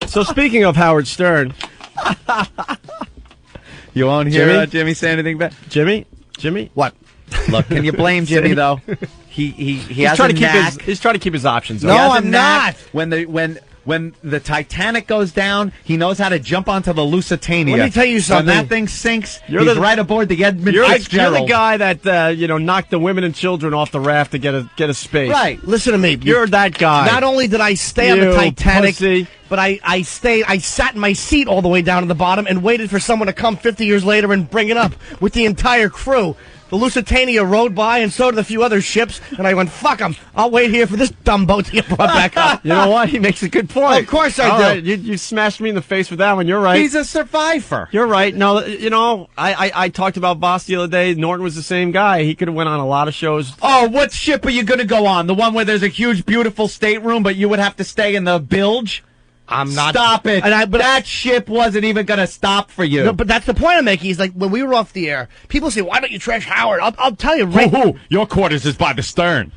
So speaking of Howard Stern, you won't hear Jimmy say anything back. Jimmy, what? Look, can you blame Jimmy though? He's trying to keep his options open. No, I'm not. When the Titanic goes down, he knows how to jump onto the Lusitania. Let me tell you something. When that thing sinks, he's right aboard the Edmund Fitzgerald. You're the guy that knocked the women and children off the raft to get a space. Right. Listen to me. You're that guy. Not only did I stay on the Titanic, pussy. but I sat in my seat all the way down to the bottom and waited for someone to come 50 years later and bring it up with the entire crew. The Lusitania rode by, and so did a few other ships, and I went, fuck them. I'll wait here for this dumb boat to get brought back up. You know what? He makes a good point. Of course I do. Right. You smashed me in the face with that one. You're right. He's a survivor. You're right. No, I talked about Boss the other day. Norton was the same guy. He could have went on a lot of shows. Oh, what ship are you going to go on? The one where there's a huge, beautiful stateroom, but you would have to stay in the bilge? I'm not. Stop it. But that ship wasn't even going to stop for you. No, but that's the point I'm making. Is like when we were off the air, people say, why don't you trash Howard? I'll tell you right. Your quarters is by the stern.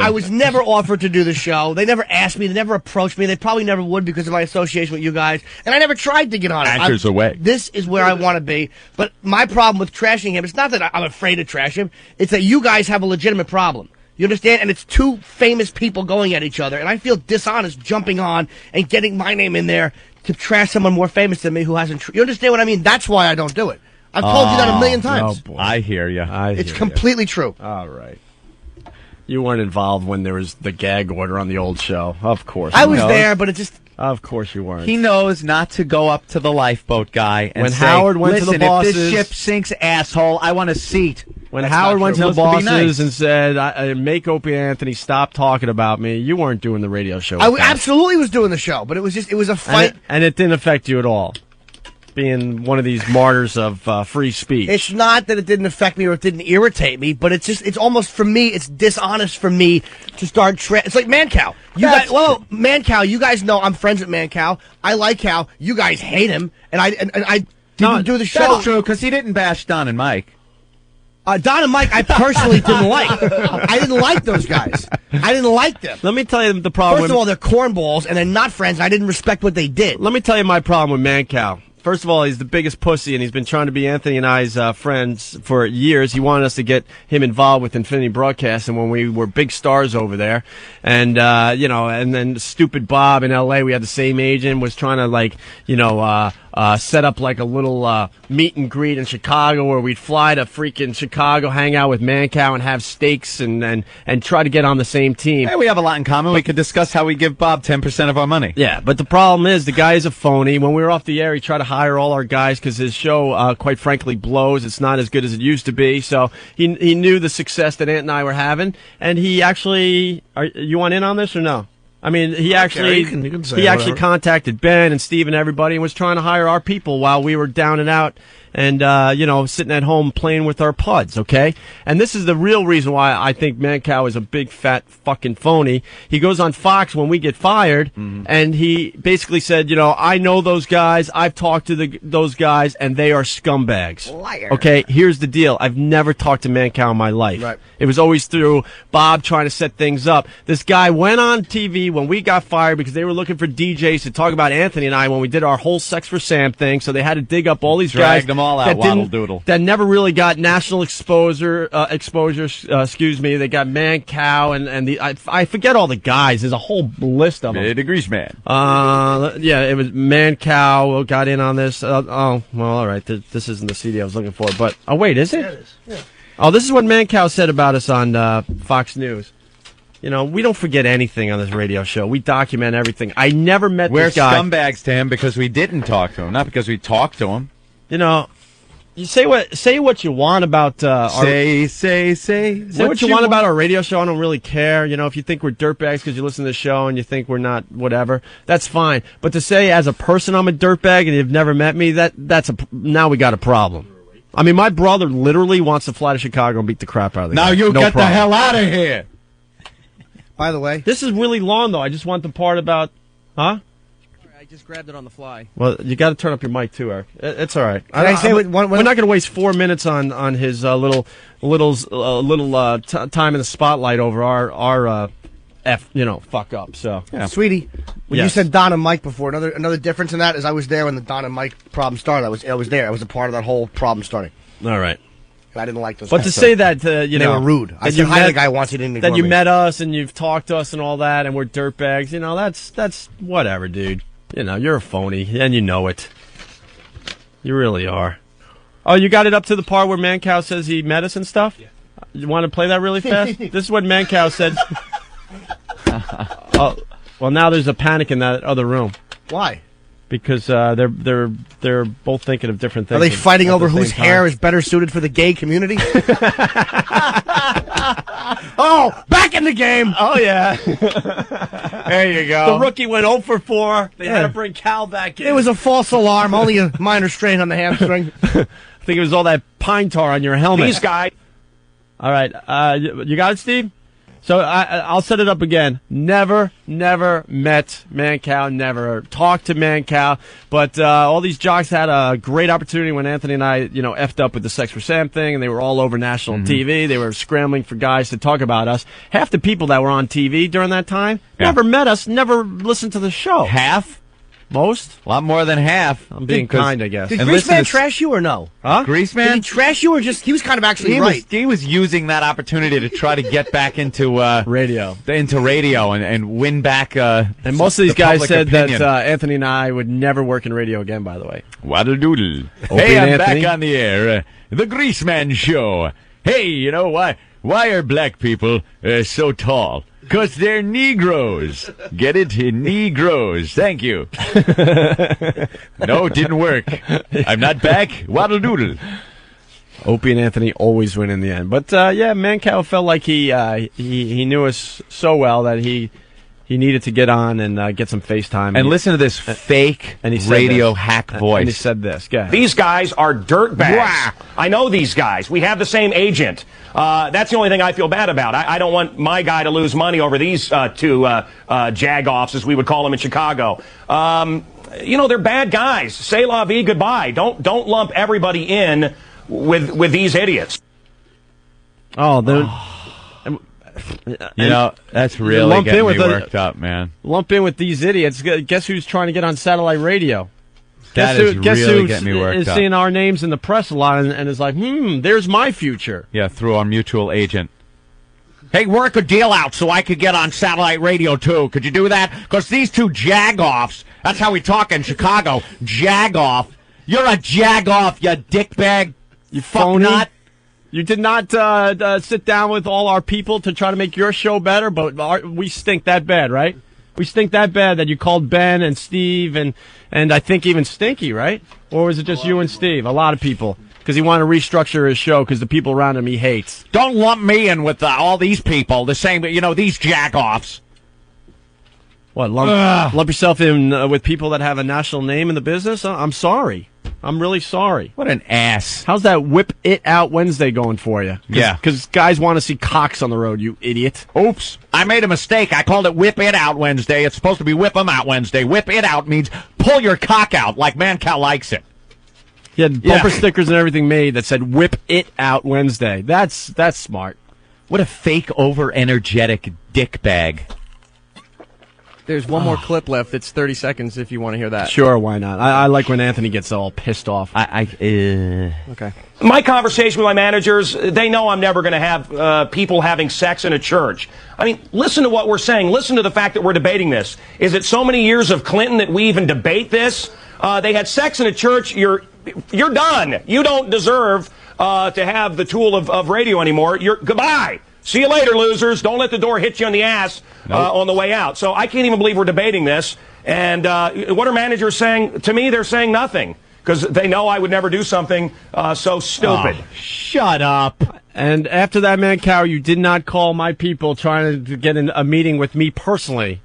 I was never offered to do the show. They never asked me. They never approached me. They probably never would because of my association with you guys. And I never tried to get on it. Anchors away. This is where I want to be. But my problem with trashing him, it's not that I'm afraid to trash him. It's that you guys have a legitimate problem. You understand? And it's two famous people going at each other. And I feel dishonest jumping on and getting my name in there to trash someone more famous than me who hasn't. You understand what I mean? That's why I don't do it. I've told you that a million times. Oh, boy. I hear you. It's completely true. All right. You weren't involved when there was the gag order on the old show. Of course. I was there, but it just... Of course you weren't. He knows not to go up to the lifeboat guy and when say, Howard went to the bosses, if this ship sinks, asshole, I want a seat. When Howard went to the bosses and said, make Opie Anthony stop talking about me, you weren't doing the radio show. I absolutely was doing the show, but it was a fight. And it didn't affect you at all, being one of these martyrs of free speech. It's not that it didn't affect me or it didn't irritate me, but it's almost, for me, it's dishonest for me to start it's like Mancow. Mancow, you guys know I'm friends with Mancow. I like Cal. You guys hate him, and I didn't do the show. That's true, because he didn't bash Don and Mike. Don and Mike, I personally didn't like. I didn't like those guys. I didn't like them. Let me tell you the problem. First of all, they're cornballs, and they're not friends, and I didn't respect what they did. Let me tell you my problem with Mancow. First of all, he's the biggest pussy, and he's been trying to be Anthony and I's friends for years. He wanted us to get him involved with Infinity Broadcasting when we were big stars over there. And, and then stupid Bob in L.A., we had the same agent, was trying to, set up like a little meet and greet in Chicago where we'd fly to freaking Chicago, hang out with Mancow and have steaks and try to get on the same team. Hey, we have a lot in common. We could discuss how we give Bob 10% of our money. Yeah, but the problem is the guy is a phony. When we were off the air, he tried to hire all our guys because his show, quite frankly, blows. It's not as good as it used to be. So he knew the success that Ant and I were having, and he actually... you want in on this or no? I mean, he actually contacted Ben and Steve and everybody and was trying to hire our people while we were down and out and, sitting at home playing with our puds, okay? And this is the real reason why I think Mancow is a big, fat fucking phony. He goes on Fox when we get fired, and he basically said, I know those guys, I've talked to those guys, and they are scumbags. Liar. Okay, here's the deal. I've never talked to Mancow in my life. Right. It was always through Bob trying to set things up. This guy went on TV when we got fired because they were looking for DJs to talk about Anthony and I when we did our whole Sex for Sam thing, so they had to dig up all these guys. Dragged them all out, waddle doodle. That never really got national exposure. They got Mancow and I forget all the guys. There's a whole list of them. Degrees man. Yeah, it was Mancow got in on this. All right. This isn't the CD I was looking for, but wait, is it? Yeah, it is. Yeah. Oh, this is what Mancow said about us on Fox News. We don't forget anything on this radio show. We document everything. I never met this guy. We're scumbags to him because we didn't talk to him, not because we talked to him. You say what you want about say what you want about our radio show. I don't really care. If you think we're dirtbags because you listen to the show and you think we're not, whatever, that's fine. But to say as a person I'm a dirtbag and you've never met me, now we got a problem. I mean, my brother literally wants to fly to Chicago and beat the crap out of the guy. Now you get the hell out of here. By the way, this is really long though. I just want the part about, huh? I just grabbed it on the fly. Well, you got to turn up your mic too, Eric. It's all right. Can I say we're not going to waste 4 minutes on his little time in the spotlight over our fuck up. So, yeah. Sweetie, When you Yes. said Don and Mike before, another difference in that is I was there when the Don and Mike problem started. I was there. I was a part of that whole problem starting. All right. And I didn't like those But guys. to say that, They were rude. I that said you hi to met- the guy once, he didn't ignore That you me. met us and you've talked to us and all that, and we're dirtbags. That's whatever, dude. You're a phony, and you know it. You really are. Oh, you got it up to the part where Mancow says he met us and stuff? Yeah. You want to play that really fast? This is what Mancow said. Oh, well, now there's a panic in that other room Why? because they're both thinking of different things. Are they fighting at over the whose same hair time. is better suited for the gay community? Oh, back in the game. Oh, yeah. There you go. The rookie went 0 for 4. They had Yeah. to bring Cal back in. It was a false alarm, only a minor strain on the hamstring. I think it was all that pine tar on your helmet. These guys. All right. You got it, Steve? So I'll set it up again. Never met Mancow. Never talked to Mancow. But all these jocks had a great opportunity when Anthony and I, effed up with the Sex for Sam thing, and they were all over national TV. They were scrambling for guys to talk about us. Half the people that were on TV during that time never met us, never listened to the show. Half? Most? A lot more than half. I'm being kind, I guess. Did And Grease listen Man to- trash you or no? Huh? Grease Did he Man? trash you or just, he was kind of actually He right. was using that opportunity to try to get back into Radio. and win back. And most of these the guys public said opinion. that Anthony and I would never work in radio again, by the way. Waddle doodle. Opie Hey, and I'm Anthony. back on the air. The Grease Man Show. Hey, why are black people so tall? 'Cause they're Negroes. Get it? Negroes. Thank you. No, it didn't work. I'm not back. Waddle doodle. Opie and Anthony always win in the end. But Mancow felt like he knew us so well that he needed to get on and get some FaceTime. And listen to this fake and he said radio this. hack And he voice. said this. Go ahead. These guys are dirtbags. Wah. I know these guys. We have the same agent. That's the only thing I feel bad about. I don't want my guy to lose money over these two jag-offs, as we would call them in Chicago. They're bad guys. Say la vie, goodbye. Don't lump everybody in with these idiots. Oh, then That's really lump in getting with me the- worked up, man. lump in with these idiots. Guess who's trying to get on satellite radio? That Guess is really who getting me worked is up. seeing our names in the press a lot and is like, there's my future. Yeah, through our mutual agent. Hey, work a deal out so I could get on satellite radio, too. Could you do that? Because these two jag-offs, that's how we talk in Chicago, jag-off. You're a jag-off, you dickbag. You fuck phony. nut. You did not sit down with all our people to try to make your show better, but we stink that bad, right? We stink that bad that you called Ben and Steve and I think even Stinky, right? Or was it just you and Steve? A lot of people. Because he wanted to restructure his show because the people around him he hates. Don't lump me in with all these people, the same, these jag-offs. What, lump yourself in with people that have a national name in the business? I'm sorry. I'm really sorry. What an ass. How's that Whip It Out Wednesday going for you? Yeah. Because guys want to see cocks on the road, you idiot. Oops, I made a mistake. I called it Whip It Out Wednesday. It's supposed to be Whip 'em Out Wednesday. Whip It Out means pull your cock out like Mancow likes it. He had bumper stickers and everything made that said "Whip It Out Wednesday." That's smart. What a fake, over-energetic dickbag. There's one more clip left. It's 30 seconds if you want to hear that. Sure, why not? I like when Anthony gets all pissed off. Okay. My conversation with my managers, they know I'm never going to have people having sex in a church. I mean, listen to what we're saying. Listen to the fact that we're debating this. Is it so many years of Clinton that we even debate this? They had sex in a church. You're done. You don't deserve to have the tool of radio anymore. Goodbye. See you later, losers. Don't let the door hit you on the ass on the way out. So I can't even believe we're debating this. And what are managers saying? To me, they're saying nothing because they know I would never do something so stupid. Oh, shut up. And after that, Mancow, you did not call my people trying to get in a meeting with me personally.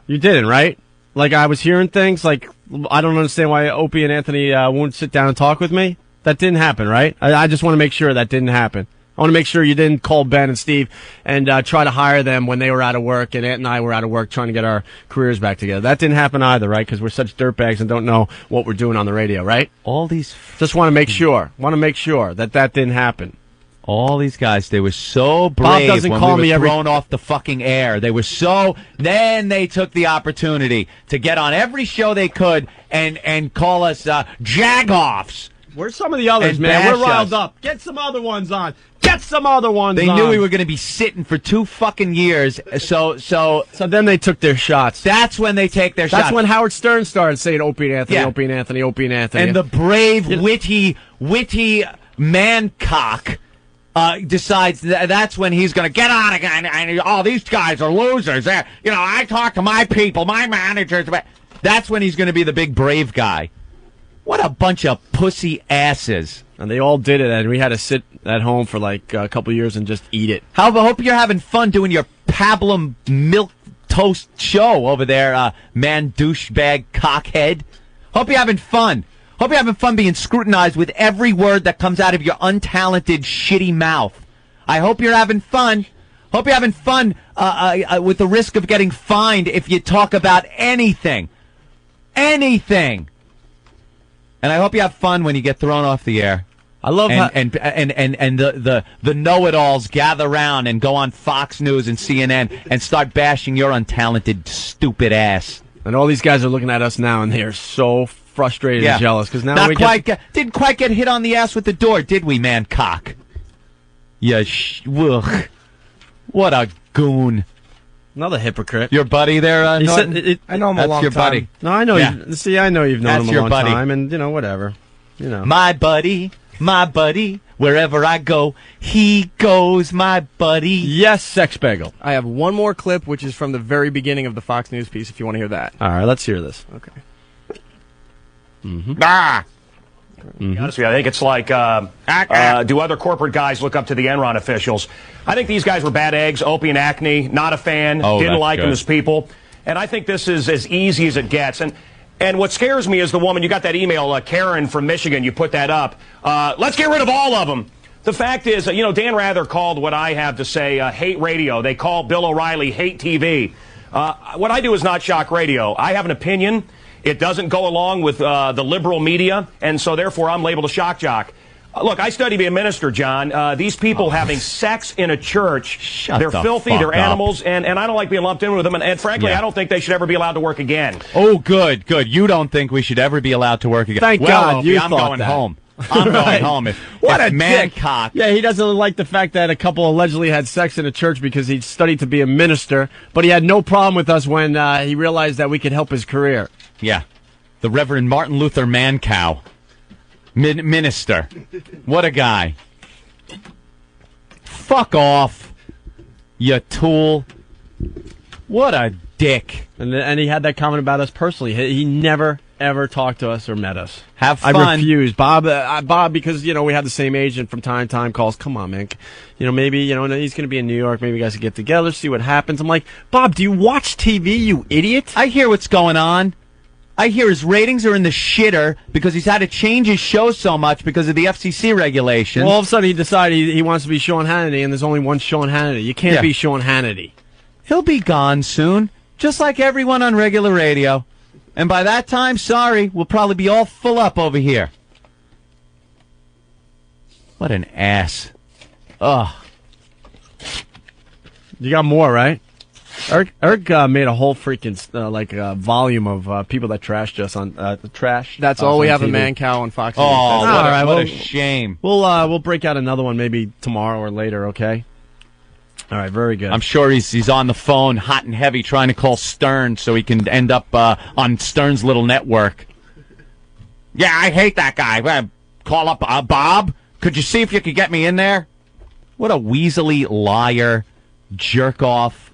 You didn't, right? Like, I was hearing things like, I don't understand why Opie and Anthony won't sit down and talk with me. That didn't happen, right? I just want to make sure that didn't happen. I want to make sure you didn't call Ben and Steve and try to hire them when they were out of work and Ant and I were out of work trying to get our careers back together. That didn't happen either, right? Because we're such dirtbags and don't know what we're doing on the radio, right? All these... Just want to make sure. Want to make sure that didn't happen. All these guys, they were so brave doesn't when call we me were every- thrown off the fucking air. They were so... Then they took the opportunity to get on every show they could and call us jagoffs. Where's some of the others, And man? bash We're riled us. up. Get some other ones on. Get some other ones They on. knew we were going to be sitting for 2 fucking years, so So then they took their shots. that's when they take their That's shots. when Howard Stern started saying Opie and Anthony, Yeah. Opie and Anthony, Opie and Anthony. And the brave, You know- witty Mancock decides that's when he's going to get on again. And these guys are losers. I talk to my people, my managers. That's when he's going to be the big brave guy. What a bunch of pussy asses. And they all did it, and we had to sit at home for like a couple of years and just eat it. I hope you're having fun doing your pablum milk toast show over there, man douchebag cockhead. Hope you're having fun. Hope you're having fun being scrutinized with every word that comes out of your untalented, shitty mouth. I hope you're having fun. Hope you're having fun with the risk of getting fined if you talk about anything. Anything. And I hope you have fun when you get thrown off the air. I love how... And the know-it-alls gather around and go on Fox News and CNN and start bashing your untalented, stupid ass. And all these guys are looking at us now, and they are so frustrated and jealous because now we didn't quite get hit on the ass with the door, did we, man? Cock. Ugh. What a goon. another hypocrite. Your buddy there, He Norton? said, I know him a That's long your time. buddy. no, I know. Yeah. You, see, I know you've known That's him a your long buddy. time, and whatever. My buddy, wherever I go, he goes, my buddy. Yes, sex bagel. I have one more clip, which is from the very beginning of the Fox News piece, if you want to hear that. All right, let's hear this. Okay. Ah. Honestly, I think it's like, do other corporate guys look up to the Enron officials? I think these guys were bad eggs. Opie and Acne, not a fan. Oh, didn't that's like them good. as people. And I think this is as easy as it gets. And what scares me is the woman, you got that email, Karen from Michigan, you put that up. Let's get rid of all of them. The fact is, Dan Rather called what I have to say hate radio. They call Bill O'Reilly hate TV. What I do is not shock radio. I have an opinion. It doesn't go along with the liberal media, and so therefore I'm labeled a shock jock. Look, I study being a minister, John. These people having sex in a church, they're the filthy, fuck they're up. animals, and I don't like being lumped in with them. And frankly, Yeah. I don't think they should ever be allowed to work again. Oh, good. You don't think we should ever be allowed to work again? Thank well, God Opie, you I'm thought going that. home. I'm going home. If What a Mancock. Yeah, he doesn't like the fact that a couple allegedly had sex in a church because he studied to be a minister, but he had no problem with us when he realized that we could help his career. Yeah. The Reverend Martin Luther Mancow. Minister. What a guy. Fuck off, you tool. What a dick. And he had that comment about us personally. He never, ever talked to us or met us. Have fun. I refused. Bob, because, we have the same agent from time to time, calls, come on, man. Maybe, he's going to be in New York. Maybe you guys can get together, see what happens. I'm like, Bob, do you watch TV, you idiot? I hear what's going on. I hear his ratings are in the shitter because he's had to change his show so much because of the FCC regulations. Well, all of a sudden he decided he wants to be Sean Hannity, and there's only one Sean Hannity. You can't Yeah. be Sean Hannity. He'll be gone soon, just like everyone on regular radio. And by that time, sorry, we'll probably be all full up over here. What an ass. Ugh. You got more, right? Eric made a whole freaking volume of people that trashed us on the trash. That's us all we on have in TV. Mancow on Fox News. Oh, That's what, all right, what a well- shame. We'll break out another one maybe tomorrow or later. Okay. All right. Very good. I'm sure he's on the phone, hot and heavy, trying to call Stern so he can end up on Stern's little network. Yeah, I hate that guy. Call up Bob. Could you see if you could get me in there? What a weaselly liar, jerk off.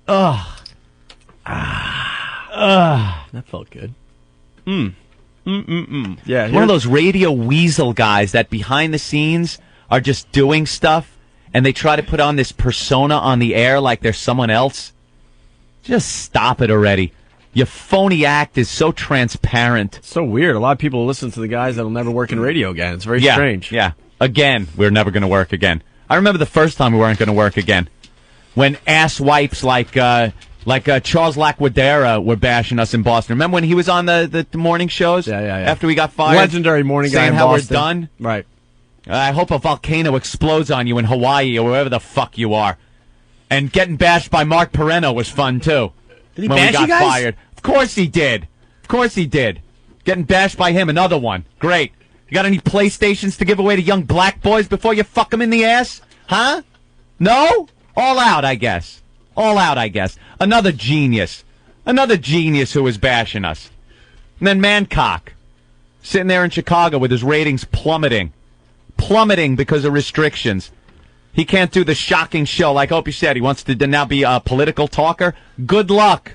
Ugh. That felt good. Yeah. One of those radio weasel guys that behind the scenes are just doing stuff and they try to put on this persona on the air like they're someone else. Just stop it already. Your phony act is so transparent. So weird. A lot of people listen to the guys that'll never work in radio again. It's very strange. Yeah. Again, we're never going to work again. I remember the first time we weren't going to work again. When ass wipes like Charles Laquadera were bashing us in Boston. Remember when he was on the morning shows? Yeah. After we got fired? Legendary morning guy saying in how Boston. we're done? Right. I hope a volcano explodes on you in Hawaii or wherever the fuck you are. And getting bashed by Mark Perreno was fun, too. Did he when bash we got you guys? fired. Of course he did. Of course he did. Getting bashed by him, another one. Great. You got any PlayStations to give away to young black boys before you fuck them in the ass? Huh? No? All out, I guess. All out, I guess. Another genius. Another genius who was bashing us. And then Mancow, sitting there in Chicago with his ratings plummeting. Plummeting because of restrictions. He can't do the shocking show. Like Opie said, he wants to now be a political talker. Good luck.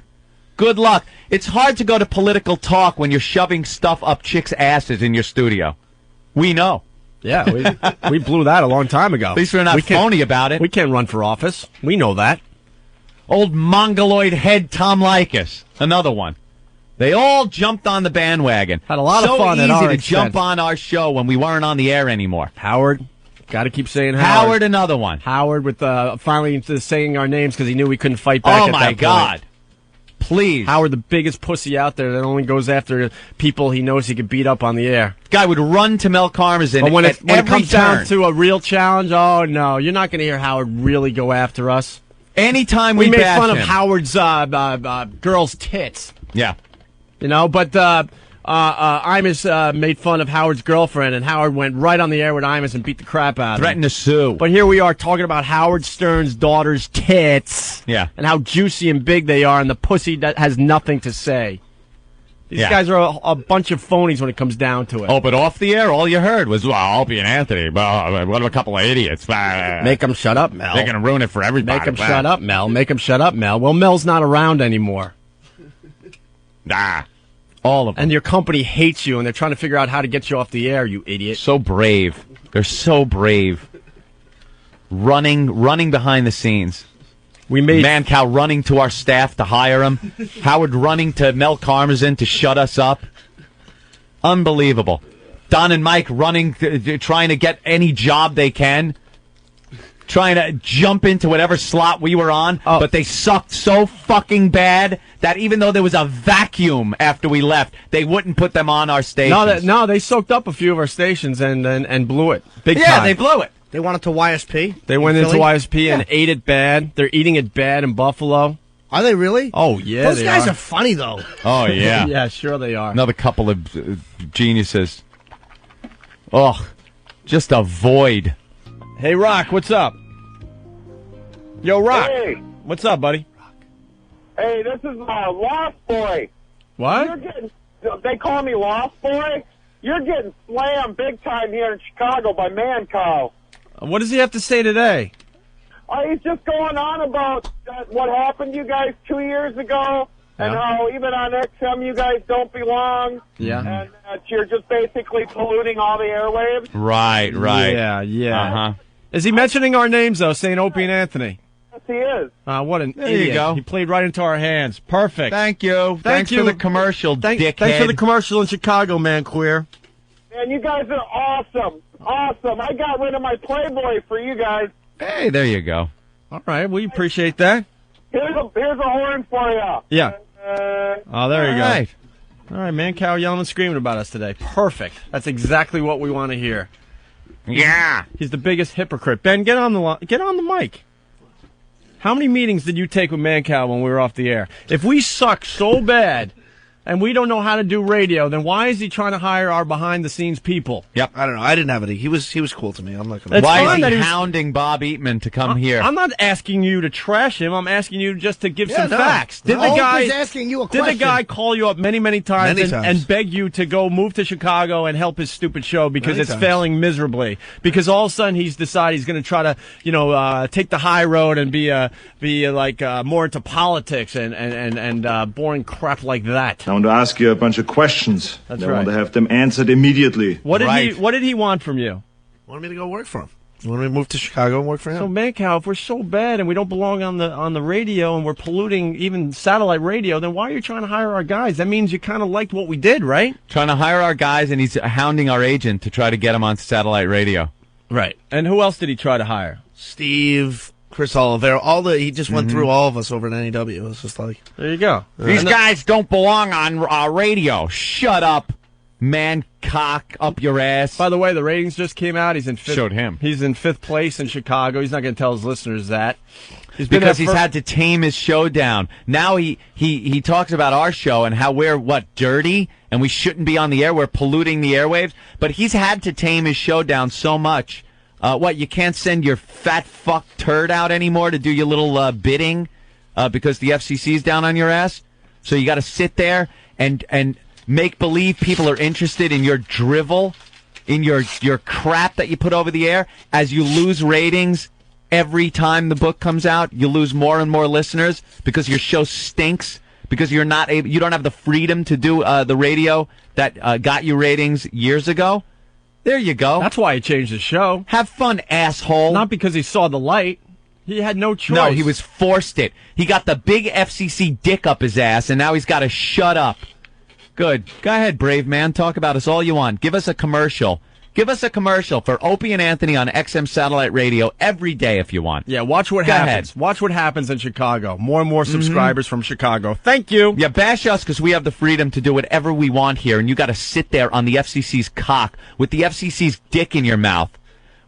Good luck. It's hard to go to political talk when you're shoving stuff up chicks' asses in your studio. We know. Yeah, we blew that a long time ago. At least we're not phony about it. We can't run for office. We know that. Old mongoloid head Tom Leykis, another one. They all jumped on the bandwagon. Had a lot of fun So at easy our to expense. jump on our show when we weren't on the air anymore. Howard. Got to keep saying Howard. Howard, another one. Howard with finally saying our names because he knew we couldn't fight back Oh, at my that point. God. Please. Howard, the biggest pussy out there that only goes after people he knows he could beat up on the air. Guy would run to Mel Karmazin But when at it every comes turn. down to a real challenge, oh, no. You're not going to hear Howard really go after us. Anytime We made bash fun of him. Howard's girl's tits. Yeah. You know, but Imus made fun of Howard's girlfriend, and Howard went right on the air with Imus and beat the crap out of him. Threatened to sue. But here we are talking about Howard Stern's daughter's tits. Yeah. And how juicy and big they are, and the pussy that has nothing to say. These guys are a bunch of phonies when it comes down to it. Oh, but off the air, all you heard was, well, Opie and Anthony, but what a couple of idiots. Make them shut up, Mel. They're going to ruin it for everybody. Make them shut up, Mel. Make them shut up, Mel. Well, Mel's not around anymore. Nah. All of them. And your company hates you, and they're trying to figure out how to get you off the air, you idiot. So brave. They're so brave. Running behind the scenes. We made Mancow running to our staff to hire him. Howard running to Mel Karmazin to shut us up. Unbelievable. Don and Mike running, trying to get any job they can. Trying to jump into whatever slot we were on. Oh. But they sucked so fucking bad that even though there was a vacuum after we left, they wouldn't put them on our stations. No, they soaked up a few of our stations and blew it. Big time. Yeah, they blew it. They went to YSP. They went in into Philly? YSP and ate it bad. They're eating it bad in Buffalo. Are they really? Oh, yeah, Those they guys are. are funny, though. Oh, yeah. Yeah, sure they are. Another couple of geniuses. Ugh. Just a void. Hey, Rock, what's up? Yo, Rock. Hey. What's up, buddy? Hey, this is Lost Boy. What? They call me Lost Boy. You're getting slammed big time here in Chicago by Mancow. What does he have to say today? He's just going on about what happened to you guys 2 years ago, and how even on XM you guys don't belong. Yeah. And that you're just basically polluting all the airwaves. Right. Yeah. Uh-huh. Is he mentioning our names, though, saying Opie and Anthony? Yes, he is. What an There idiot. you go. He played right into our hands. Perfect. Thank you. Thanks you. for the commercial, dickhead. Thanks for the commercial in Chicago, man, queer. Man, you guys are awesome. Awesome. I got rid of my Playboy for you guys. Hey, there you go. All right, we appreciate that. Here's a horn for you. Yeah. Oh, there you go. Right. All right, Mancow yelling and screaming about us today. Perfect. That's exactly what we want to hear. Yeah. He's the biggest hypocrite. Ben, get on the mic. How many meetings did you take with Mancow when we were off the air? If we suck so bad and we don't know how to do radio, then why is he trying to hire our behind-the-scenes people? Yep. I don't know. I didn't have any. He was cool to me. I'm not gonna. It's Why fine is that he he was- hounding Bob Eatman to come here? I'm not asking you to trash him. I'm asking you just to give some no. facts. Did No, the guy Opie's asking you a Did the question. guy call you up many times, Many times. and beg you to go move to Chicago and help his stupid show because Many it's times. failing miserably? Because all of a sudden he's decided he's going to try to take the high road and be more into politics and boring crap like that. I want to ask you a bunch of questions. That's I right. want to have them answered immediately. What Right. did he want from you? Wanted me to go work for him. Wanted me to move to Chicago and work for him. So Mancow, if we're so bad and we don't belong on the radio and we're polluting even satellite radio, then why are you trying to hire our guys? That means you kind of liked what we did, right? Trying to hire our guys, and he's hounding our agent to try to get him on satellite radio. Right. And who else did he try to hire? Steve, Chris Oliveira, he just went through all of us over at NEW. It was just like, There you go. These guys don't belong on radio. Shut up. Man cock up your ass. By the way, the ratings just came out. He's in fifth. Showed him. He's in 5th place in Chicago. He's not going to tell his listeners that. Because he's had to tame his show down. Now he talks about our show and how we're, dirty? And we shouldn't be on the air. We're polluting the airwaves. But he's had to tame his show down so much. You can't send your fat fuck turd out anymore to do your little bidding because the FCC's down on your ass? So you got to sit there and make believe people are interested in your drivel, in your crap that you put over the air. As you lose ratings every time the book comes out, you lose more and more listeners because your show stinks, because you don't have the freedom to do the radio that got you ratings years ago. There you go. That's why he changed his show. Have fun, asshole. Not because he saw the light. He had no choice. No, he was forced it. He got the big FCC dick up his ass, and now he's got to shut up. Good. Go ahead, brave man. Talk about us all you want. Give us a commercial. Give us a commercial for Opie and Anthony on XM Satellite Radio every day if you want. Yeah, watch what happens. Watch what happens in Chicago. More and more subscribers from Chicago. Thank you. Yeah, bash us because we have the freedom to do whatever we want here, and you got to sit there on the FCC's cock with the FCC's dick in your mouth,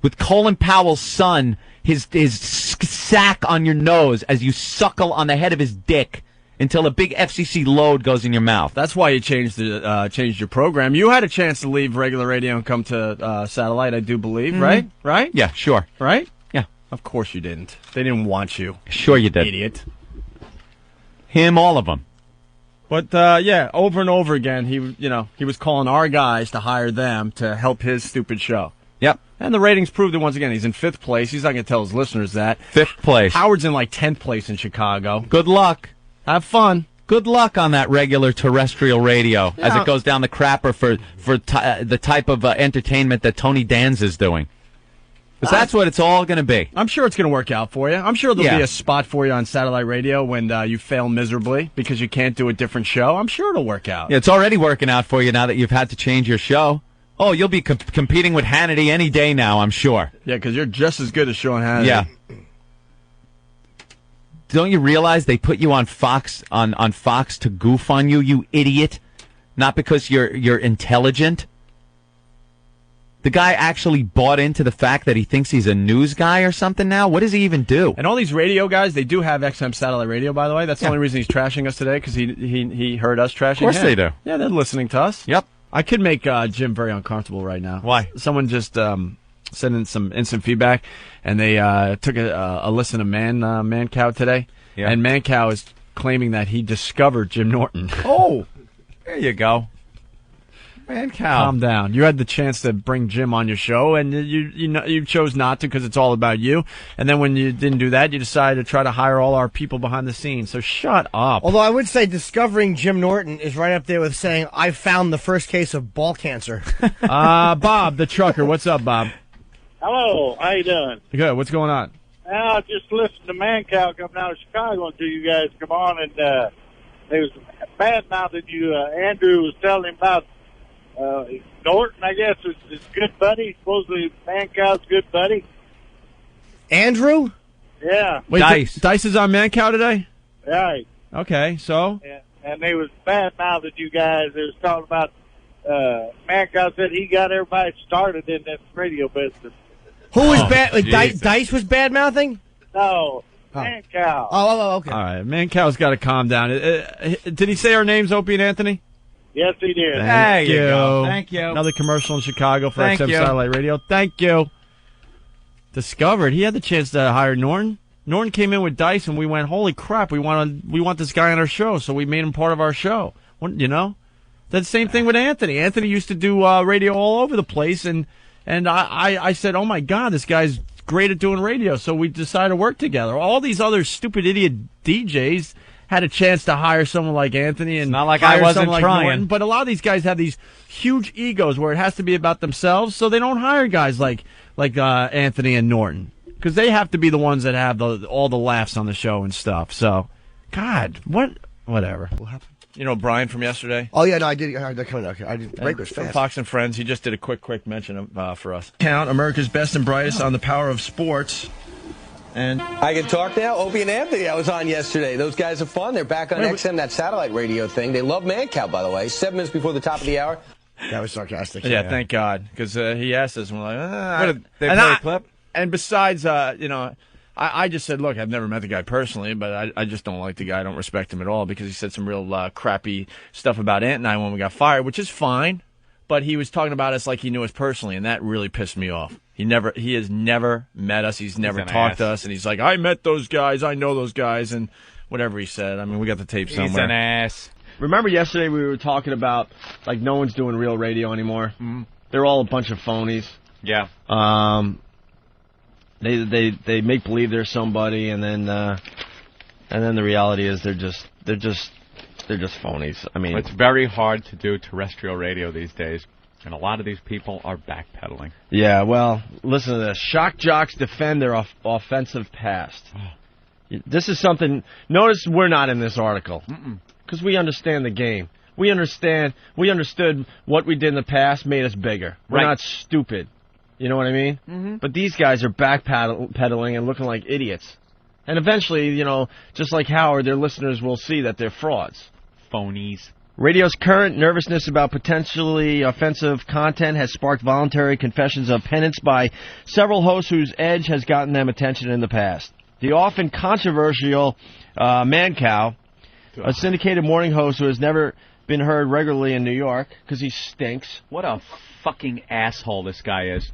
with Colin Powell's son, his sack on your nose as you suckle on the head of his dick until a big FCC load goes in your mouth. That's why you changed your program. You had a chance to leave regular radio and come to satellite, I do believe, right? Right? Yeah, sure. Right? Yeah. Of course you didn't. They didn't want you. Sure you did. Idiot. Him, all of them. But yeah, over and over again, he was calling our guys to hire them to help his stupid show. Yep. And the ratings proved it once again. He's in 5th place. He's not going to tell his listeners that. 5th place. Howard's in like 10th place in Chicago. Good luck. Have fun. Good luck on that regular terrestrial radio as it goes down the crapper for the type of entertainment that Tony Danza's doing. Because that's what it's all going to be. I'm sure it's going to work out for you. I'm sure there'll be a spot for you on satellite radio when you fail miserably because you can't do a different show. I'm sure it'll work out. Yeah, it's already working out for you now that you've had to change your show. Oh, you'll be competing with Hannity any day now, I'm sure. Yeah, because you're just as good as Sean Hannity. Yeah. Don't you realize they put you on Fox on Fox to goof on you, you idiot? Not because you're intelligent. The guy actually bought into the fact that he thinks he's a news guy or something now? What does he even do? And all these radio guys, they do have XM satellite radio, by the way. That's the only reason he's trashing us today, because he heard us trashing him. Of course they do. Yeah, they're listening to us. Yep. I could make Jim very uncomfortable right now. Why? Someone just sent in some instant feedback, and they took a listen to Mancow today. Yeah. And Mancow is claiming that he discovered Jim Norton. Oh, there you go. Mancow. Calm down. You had the chance to bring Jim on your show, and you chose not to because it's all about you. And then when you didn't do that, you decided to try to hire all our people behind the scenes. So shut up. Although I would say discovering Jim Norton is right up there with saying I found the first case of ball cancer. Bob, the trucker. What's up, Bob? Hello, how you doing? Good. What's going on? I just listened to Mancow coming out of Chicago until you guys come on, and they was bad-mouthing you. Andrew was telling him about Norton, I guess, is his good buddy. Supposedly Mancow's good buddy. Andrew? Yeah. Wait, Dice. Dice is on Mancow today? Right. Okay, so? And they was bad-mouthing you guys. They was talking about Mancow said he got everybody started in this radio business. Who was bad? Dice was bad-mouthing? No, Mancow. Oh, okay. All right, Mancow's got to calm down. Did he say our names, Opie and Anthony? Yes, he did. Thank you. Thank you. Another commercial in Chicago for Thank XM you. Satellite Radio. Thank you. Discovered. He had the chance to hire Norton. Norton came in with Dice, and we went, holy crap, we want this guy on our show, so we made him part of our show. You know? That's the same thing with Anthony. Anthony used to do radio all over the place, and I said, oh, my God, this guy's great at doing radio, so we decided to work together. All these other stupid idiot DJs had a chance to hire someone like Anthony, and not like hire I wasn't someone like trying. Norton, but a lot of these guys have these huge egos where it has to be about themselves, so they don't hire guys like Anthony and Norton, because they have to be the ones that have all the laughs on the show and stuff. So, God, whatever. You know Brian from yesterday? Oh, yeah, no, I did. They're coming out. I did. Break was From fast. Fox and Friends, he just did a quick mention for us. Count America's best and brightest on the power of sports. And I can talk now. Opie and Anthony, I was on yesterday. Those guys are fun. They're back on XM, that satellite radio thing. They love Mancow, by the way. 7 minutes before the top of the hour. That was sarcastic. Yeah, thank God, because he asked us, and we're like, They play a clip? And besides, I just said, look, I've never met the guy personally, but I just don't like the guy. I don't respect him at all because he said some real crappy stuff about Ant and I when we got fired, which is fine. But he was talking about us like he knew us personally, and that really pissed me off. He has never met us. He's never talked to us, and he's like, I met those guys. I know those guys, and whatever he said. I mean, we got the tape somewhere. He's an ass. Remember yesterday we were talking about, like, no one's doing real radio anymore? Mm-hmm. They're all a bunch of phonies. Yeah. They make believe they're somebody, and then the reality is they're just phonies. I mean, It's very hard to do terrestrial radio these days, and a lot of these people are backpedaling. Yeah, well, listen to this. Shock jocks defend their offensive past. This is something. Notice we're not in this article because we understand the game. We understood what we did in the past made us bigger. We're not stupid. You know what I mean? Mm-hmm. But these guys are backpedaling and looking like idiots. And eventually, just like Howard, their listeners will see that they're frauds. Phonies. Radio's current nervousness about potentially offensive content has sparked voluntary confessions of penance by several hosts whose edge has gotten them attention in the past. The often controversial Mancow, a syndicated morning host who has never been heard regularly in New York because he stinks. What a fucking asshole this guy is.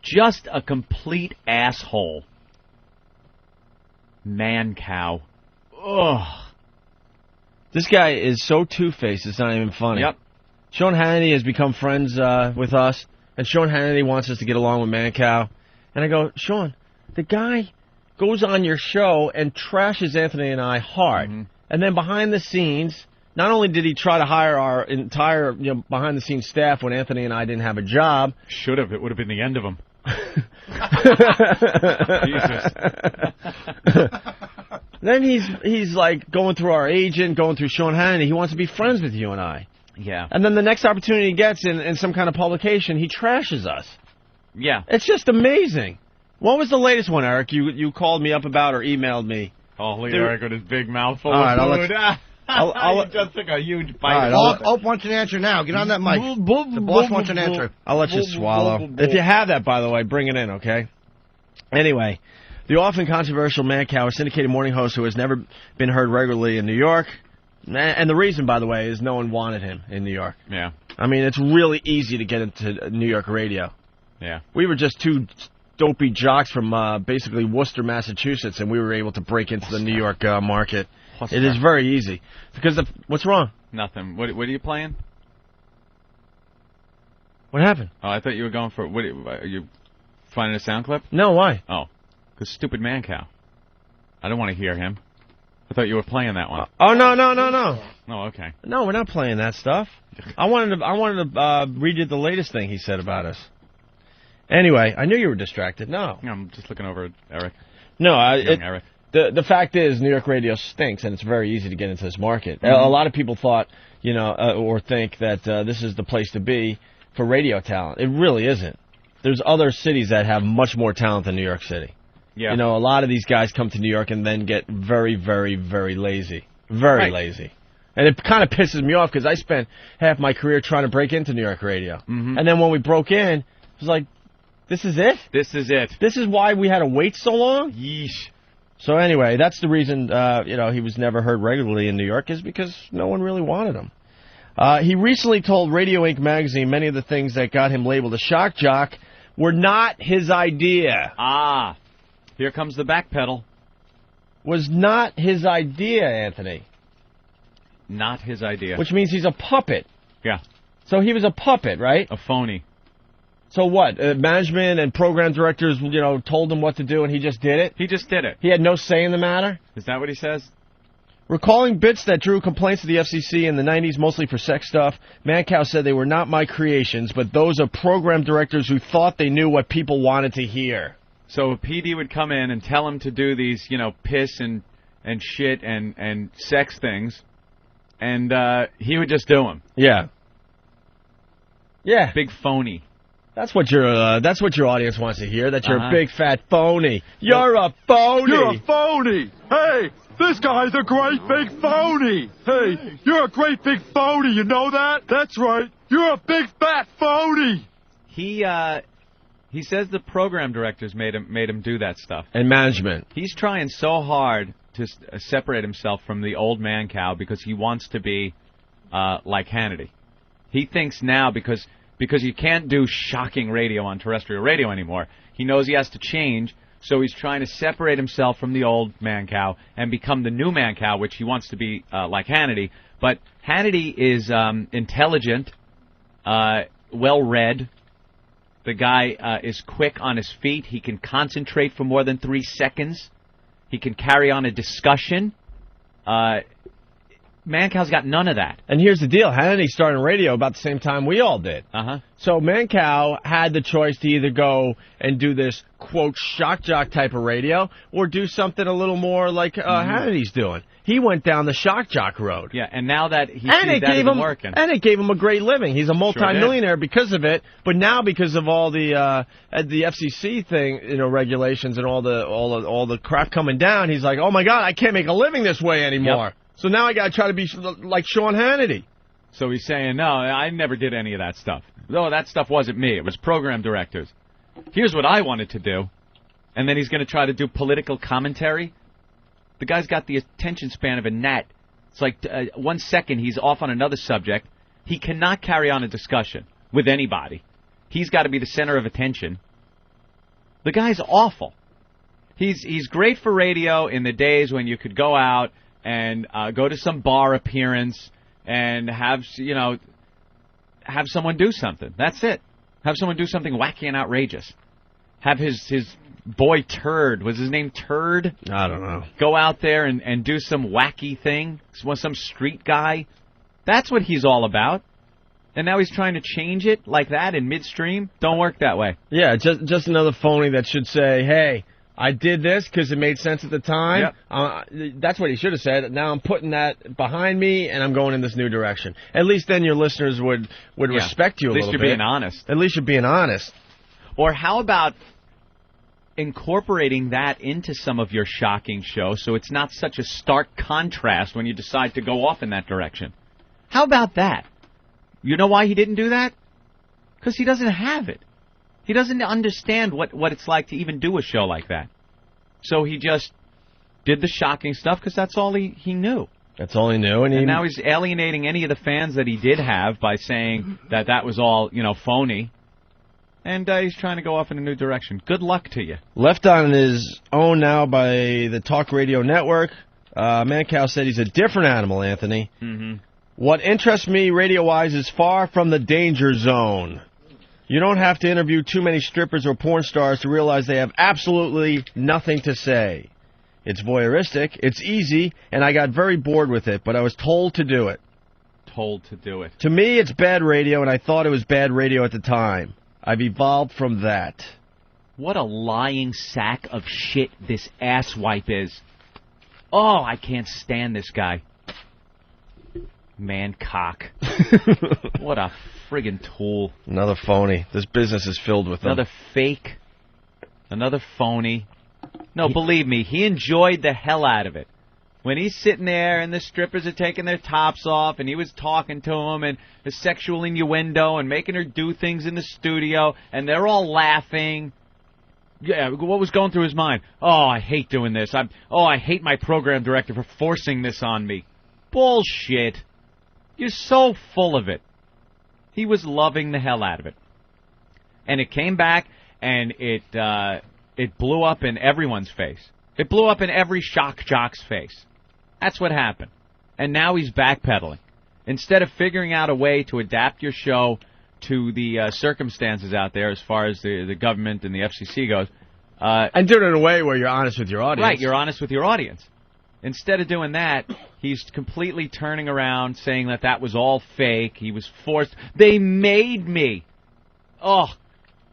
Just a complete asshole. Mancow. Ugh. This guy is so two-faced, it's not even funny. Yep. Sean Hannity has become friends with us, and Sean Hannity wants us to get along with Mancow. And I go, Sean, the guy goes on your show and trashes Anthony and I hard. Mm-hmm. And then behind the scenes, not only did he try to hire our entire behind-the-scenes staff when Anthony and I didn't have a job. Should have. It would have been the end of him. Jesus. Then he's like going through our agent, going through Sean Hannity. He wants to be friends with you and I. Yeah. And then the next opportunity he gets in some kind of publication, he trashes us. Yeah. It's just amazing. What was the latest one, Eric? You called me up about or emailed me? Oh, Eric with his big mouth full of food. I'll just took a huge bite. Right, Ope wants an answer now. Get on that mic. The boss wants an answer. I'll let you swallow. If you have that, by the way, bring it in, okay? Anyway, the often controversial Mancow, a syndicated morning host who has never been heard regularly in New York. And the reason, by the way, is no one wanted him in New York. Yeah. I mean, it's really easy to get into New York radio. Yeah. We were just two dopey jocks from basically Worcester, Massachusetts, and we were able to break into the New York market. It is very easy. Because what's wrong? Nothing. What are you playing? What happened? Oh, I thought you were going for... Are you finding a sound clip? No, why? Oh, because stupid Mancow. I don't want to hear him. I thought you were playing that one. Oh, no. Oh, okay. No, we're not playing that stuff. I wanted to read you the latest thing he said about us. Anyway, I knew you were distracted. No. I'm just looking over at Eric. No, Eric. The fact is, New York radio stinks, and it's very easy to get into this market. Mm-hmm. A lot of people thought, or think that this is the place to be for radio talent. It really isn't. There's other cities that have much more talent than New York City. Yeah. A lot of these guys come to New York and then get very, very, very lazy. Very lazy. And it kind of pisses me off because I spent half my career trying to break into New York radio. Mm-hmm. And then when we broke in, it was like, this is it? This is it. This is why we had to wait so long? Yeesh. So anyway, that's the reason, he was never heard regularly in New York is because no one really wanted him. He recently told Radio Inc. magazine many of the things that got him labeled a shock jock were not his idea. Ah, here comes the backpedal. Was not his idea, Anthony. Not his idea. Which means he's a puppet. Yeah. So he was a puppet, right? A phony. So what? Management and program directors, told him what to do, and he just did it? He just did it. He had no say in the matter? Is that what he says? Recalling bits that drew complaints to the FCC in the 90s, mostly for sex stuff, Mancow said they were not my creations, but those of program directors who thought they knew what people wanted to hear. So a PD would come in and tell him to do these, piss and shit and sex things, and he would just do them. Yeah. Yeah. Big phony. That's what your audience wants to hear. That you're a big fat phony. You're a phony. You're a phony. Hey, this guy's a great big phony. Hey, you're a great big phony. You know that? That's right. You're a big fat phony. He says the program directors made him do that stuff. And management. He's trying so hard to separate himself from the old Mancow because he wants to be like Hannity. He thinks now because you can't do shocking radio on terrestrial radio anymore, he knows he has to change, so he's trying to separate himself from the old Mancow and become the new Mancow, which he wants to be like Hannity. But Hannity is intelligent, well-read. The guy is quick on his feet. He can concentrate for more than 3 seconds. He can carry on a discussion. Mancow's got none of that. And here's the deal. Hannity started radio about the same time we all did. Uh-huh. So Mancow had the choice to either go and do this, quote, shock jock type of radio or do something a little more like Hannity's doing. He went down the shock jock road. Yeah, and now that he sees that isn't working. And it gave him a great living. He's a multimillionaire because of it. But now because of all the FCC thing, regulations and all the crap coming down, he's like, oh my God, I can't make a living this way anymore. Yep. So now I got to try to be like Sean Hannity. So he's saying, no, I never did any of that stuff. No, that stuff wasn't me. It was program directors. Here's what I wanted to do. And then he's going to try to do political commentary. The guy's got the attention span of a gnat. It's like 1 second he's off on another subject. He cannot carry on a discussion with anybody. He's got to be the center of attention. The guy's awful. He's great for radio in the days when you could go out and go to some bar appearance and have someone do something. That's it. Have someone do something wacky and outrageous. Have his boy Turd, was his name Turd? I don't know. Go out there and do some wacky thing. Some street guy. That's what he's all about. And now he's trying to change it like that in midstream. Don't work that way. Yeah, just another phony that should say, hey, I did this because it made sense at the time. Yep. That's what he should have said. Now I'm putting that behind me, and I'm going in this new direction. At least then your listeners would respect you a little bit. At least you're being honest. At least you're being honest. Or how about incorporating that into some of your shocking shows so it's not such a stark contrast when you decide to go off in that direction? How about that? You know why he didn't do that? Because he doesn't have it. He doesn't understand what it's like to even do a show like that. So he just did the shocking stuff because that's all he knew. That's all he knew. And now he's alienating any of the fans that he did have by saying that was all, phony. And he's trying to go off in a new direction. Good luck to you. Left on his own now by the Talk Radio Network. Mancow said he's a different animal, Anthony. Mm-hmm. What interests me radio-wise is far from the danger zone. You don't have to interview too many strippers or porn stars to realize they have absolutely nothing to say. It's voyeuristic, it's easy, and I got very bored with it, but I was told to do it. Told to do it. To me, it's bad radio, and I thought it was bad radio at the time. I've evolved from that. What a lying sack of shit this asswipe is. Oh, I can't stand this guy. Mancock. What a friggin' tool. Another phony. This business is filled with them. Another fake. Another phony. No, believe me, he enjoyed the hell out of it. When he's sitting there and the strippers are taking their tops off and he was talking to them and the sexual innuendo and making her do things in the studio and they're all laughing. Yeah, what was going through his mind? Oh, I hate doing this. I hate my program director for forcing this on me. Bullshit. You're so full of it. He was loving the hell out of it. And it came back, and it blew up in everyone's face. It blew up in every shock jock's face. That's what happened. And now he's backpedaling. Instead of figuring out a way to adapt your show to the circumstances out there as far as the government and the FCC goes. And do it in a way where you're honest with your audience. Right, you're honest with your audience. Instead of doing that, he's completely turning around, saying that was all fake. He was forced. They made me. Oh,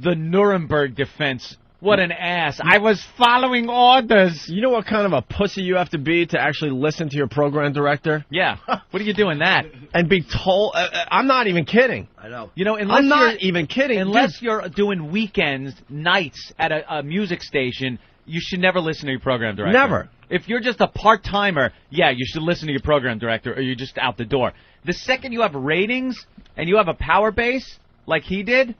the Nuremberg defense. What an ass. I was following orders. You know what kind of a pussy you have to be to actually listen to your program director? Yeah. What are you doing that? And be told. I'm not even kidding. I know. I'm not even kidding. Unless you're doing weekends, nights at a music station, you should never listen to your program director. Never. If you're just a part-timer, yeah, you should listen to your program director or you're just out the door. The second you have ratings and you have a power base like he did,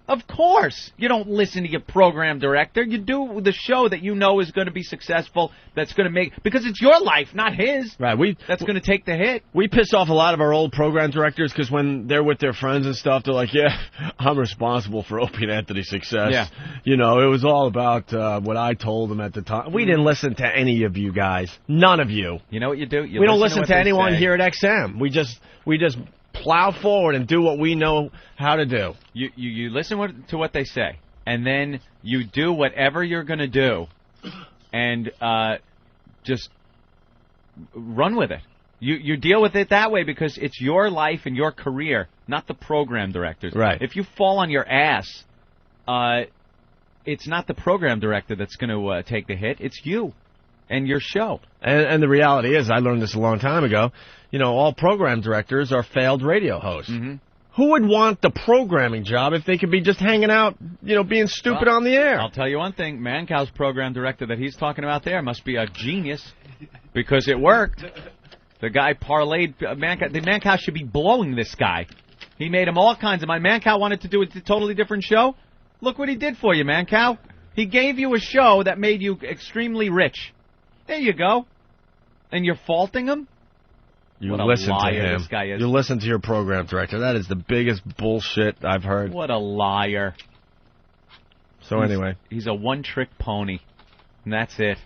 of course you don't listen to your program director. You do the show that you know is going to be successful, that's going to make, because it's your life, not his. Right. That's going to take the hit. We piss off a lot of our old program directors because when they're with their friends and stuff, they're like, yeah, I'm responsible for Opie and Anthony's success. Yeah. You know, it was all about what I told them at the time. We didn't listen to any of you guys. None of you. You know what you do? We don't listen to anyone here at XM. We just plow forward and do what we know how to do. You listen to what they say, and then you do whatever you're going to do, and just run with it. You deal with it that way because it's your life and your career, not the program director's. Right. If you fall on your ass, it's not the program director that's going to take the hit. It's you and your show. And the reality is, I learned this a long time ago, you know, all program directors are failed radio hosts. Mm-hmm. Who would want the programming job if they could be just hanging out, you know, being stupid on the air? I'll tell you one thing. Mancow's program director that he's talking about there must be a genius because it worked. The guy parlayed Mancow. The Mancow should be blowing this guy. He made him all kinds of money. Mancow wanted to do a totally different show. Look what he did for you, Mancow. He gave you a show that made you extremely rich. There you go. And you're faulting him? You what a listen liar to him. This guy is. You listen to your program director. That is the biggest bullshit I've heard. What a liar. So anyway. He's a one-trick pony. And that's it.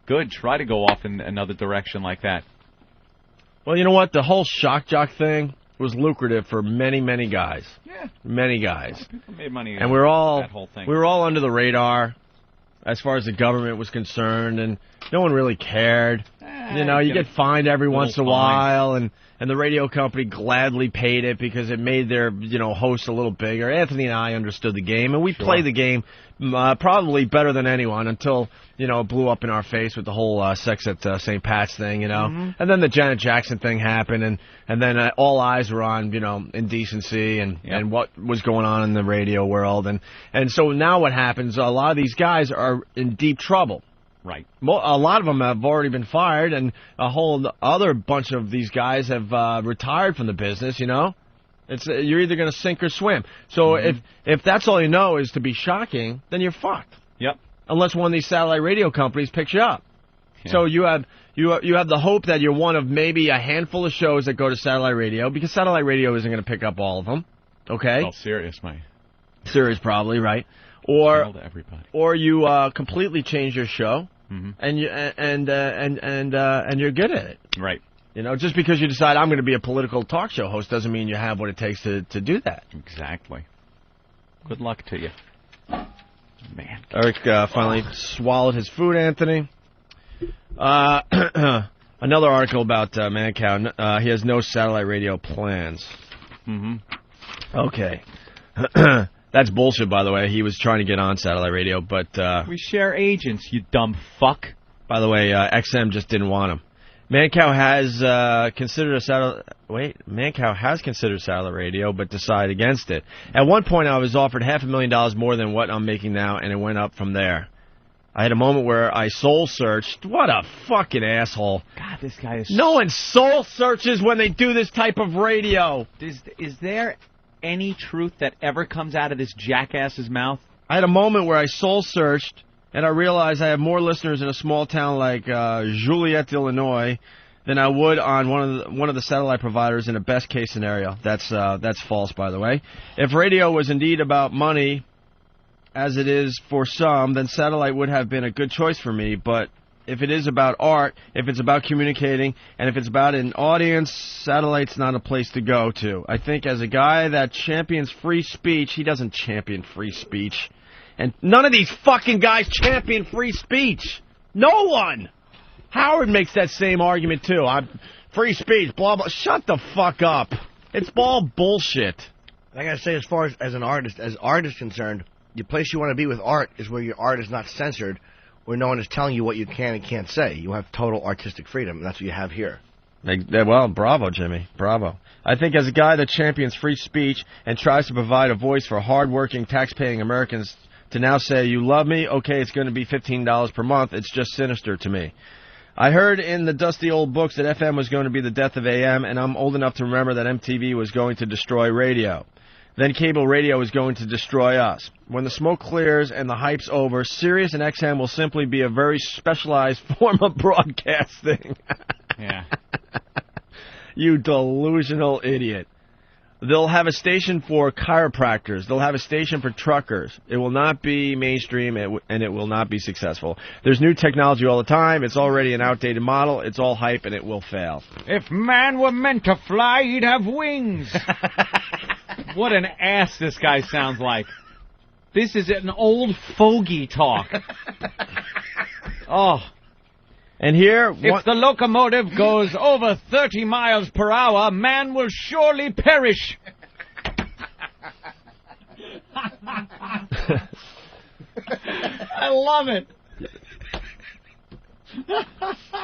Good. Try to go off in another direction like that. Well, you know what? The whole shock jock thing was lucrative for many, many guys. Yeah. Many guys. People made money and we're all that whole thing. We were all under the radar as far as the government was concerned, and no one really cared. You know, you get fined every once in a while, and the radio company gladly paid it because it made their, you know, hosts a little bigger. Anthony and I understood the game, and we played the game probably better than anyone until, you know, it blew up in our face with the whole sex at St. Pat's thing, you know. Mm-hmm. And then the Janet Jackson thing happened, and then all eyes were on, you know, indecency and what was going on in the radio world. And so now what happens, a lot of these guys are in deep trouble. Right. A lot of them have already been fired, and a whole other bunch of these guys have retired from the business, you know. You're either going to sink or swim. So if that's all you know is to be shocking, then you're fucked. Yep. Unless one of these satellite radio companies picks you up. Yeah. So you have the hope that you're one of maybe a handful of shows that go to satellite radio, because satellite radio isn't going to pick up all of them. Okay? Well, Sirius might. Sirius probably, right? Or you completely change your show, and you're good at it. Right. You know, just because you decide I'm going to be a political talk show host doesn't mean you have what it takes to do that. Exactly. Good luck to you. Man. Eric finally swallowed his food, Anthony. Another article about Mancow. He has no satellite radio plans. Okay. That's bullshit, by the way. He was trying to get on satellite radio, but... we share agents, you dumb fuck. By the way, XM just didn't want him. Mancow has considered Mancow has considered satellite radio, but decided against it. At one point, I was offered $500,000 more than what I'm making now, and it went up from there. I had a moment where I soul searched. What a fucking asshole! God, this guy is... No one soul searches when they do this type of radio. Is there any truth that ever comes out of this jackass's mouth? I had a moment where I soul searched, and I realized I have more listeners in a small town like Joliet, Illinois, than I would on one of the satellite providers in a best case scenario. That's false, by the way. If radio was indeed about money, as it is for some, then satellite would have been a good choice for me. But if it is about art, if it's about communicating, and if it's about an audience, satellite's not a place to go to. I think as a guy that champions free speech, he doesn't champion free speech. And none of these fucking guys champion free speech. No one. Howard makes that same argument, too. Free speech, blah, blah. Shut the fuck up. It's all bullshit. I gotta say, as far as art is concerned, the place you want to be with art is where your art is not censored, where no one is telling you what you can and can't say. You have total artistic freedom, and that's what you have here. Well, bravo, Jimmy. Bravo. I think as a guy that champions free speech and tries to provide a voice for hard-working, tax-paying Americans To now say, you love me, okay, it's going to be $15 per month. It's just sinister to me. I heard in the dusty old books that FM was going to be the death of AM, and I'm old enough to remember that MTV was going to destroy radio. Then cable radio is going to destroy us. When the smoke clears and the hype's over, Sirius and XM will simply be a very specialized form of broadcasting. Yeah. You delusional idiot. They'll have a station for chiropractors. They'll have a station for truckers. It will not be mainstream, and it will not be successful. There's new technology all the time. It's already an outdated model. It's all hype, and it will fail. If man were meant to fly, he'd have wings. What an ass this guy sounds like. This is an old fogey talk. Oh. And here... If the locomotive goes over 30 miles per hour, man will surely perish. I love it.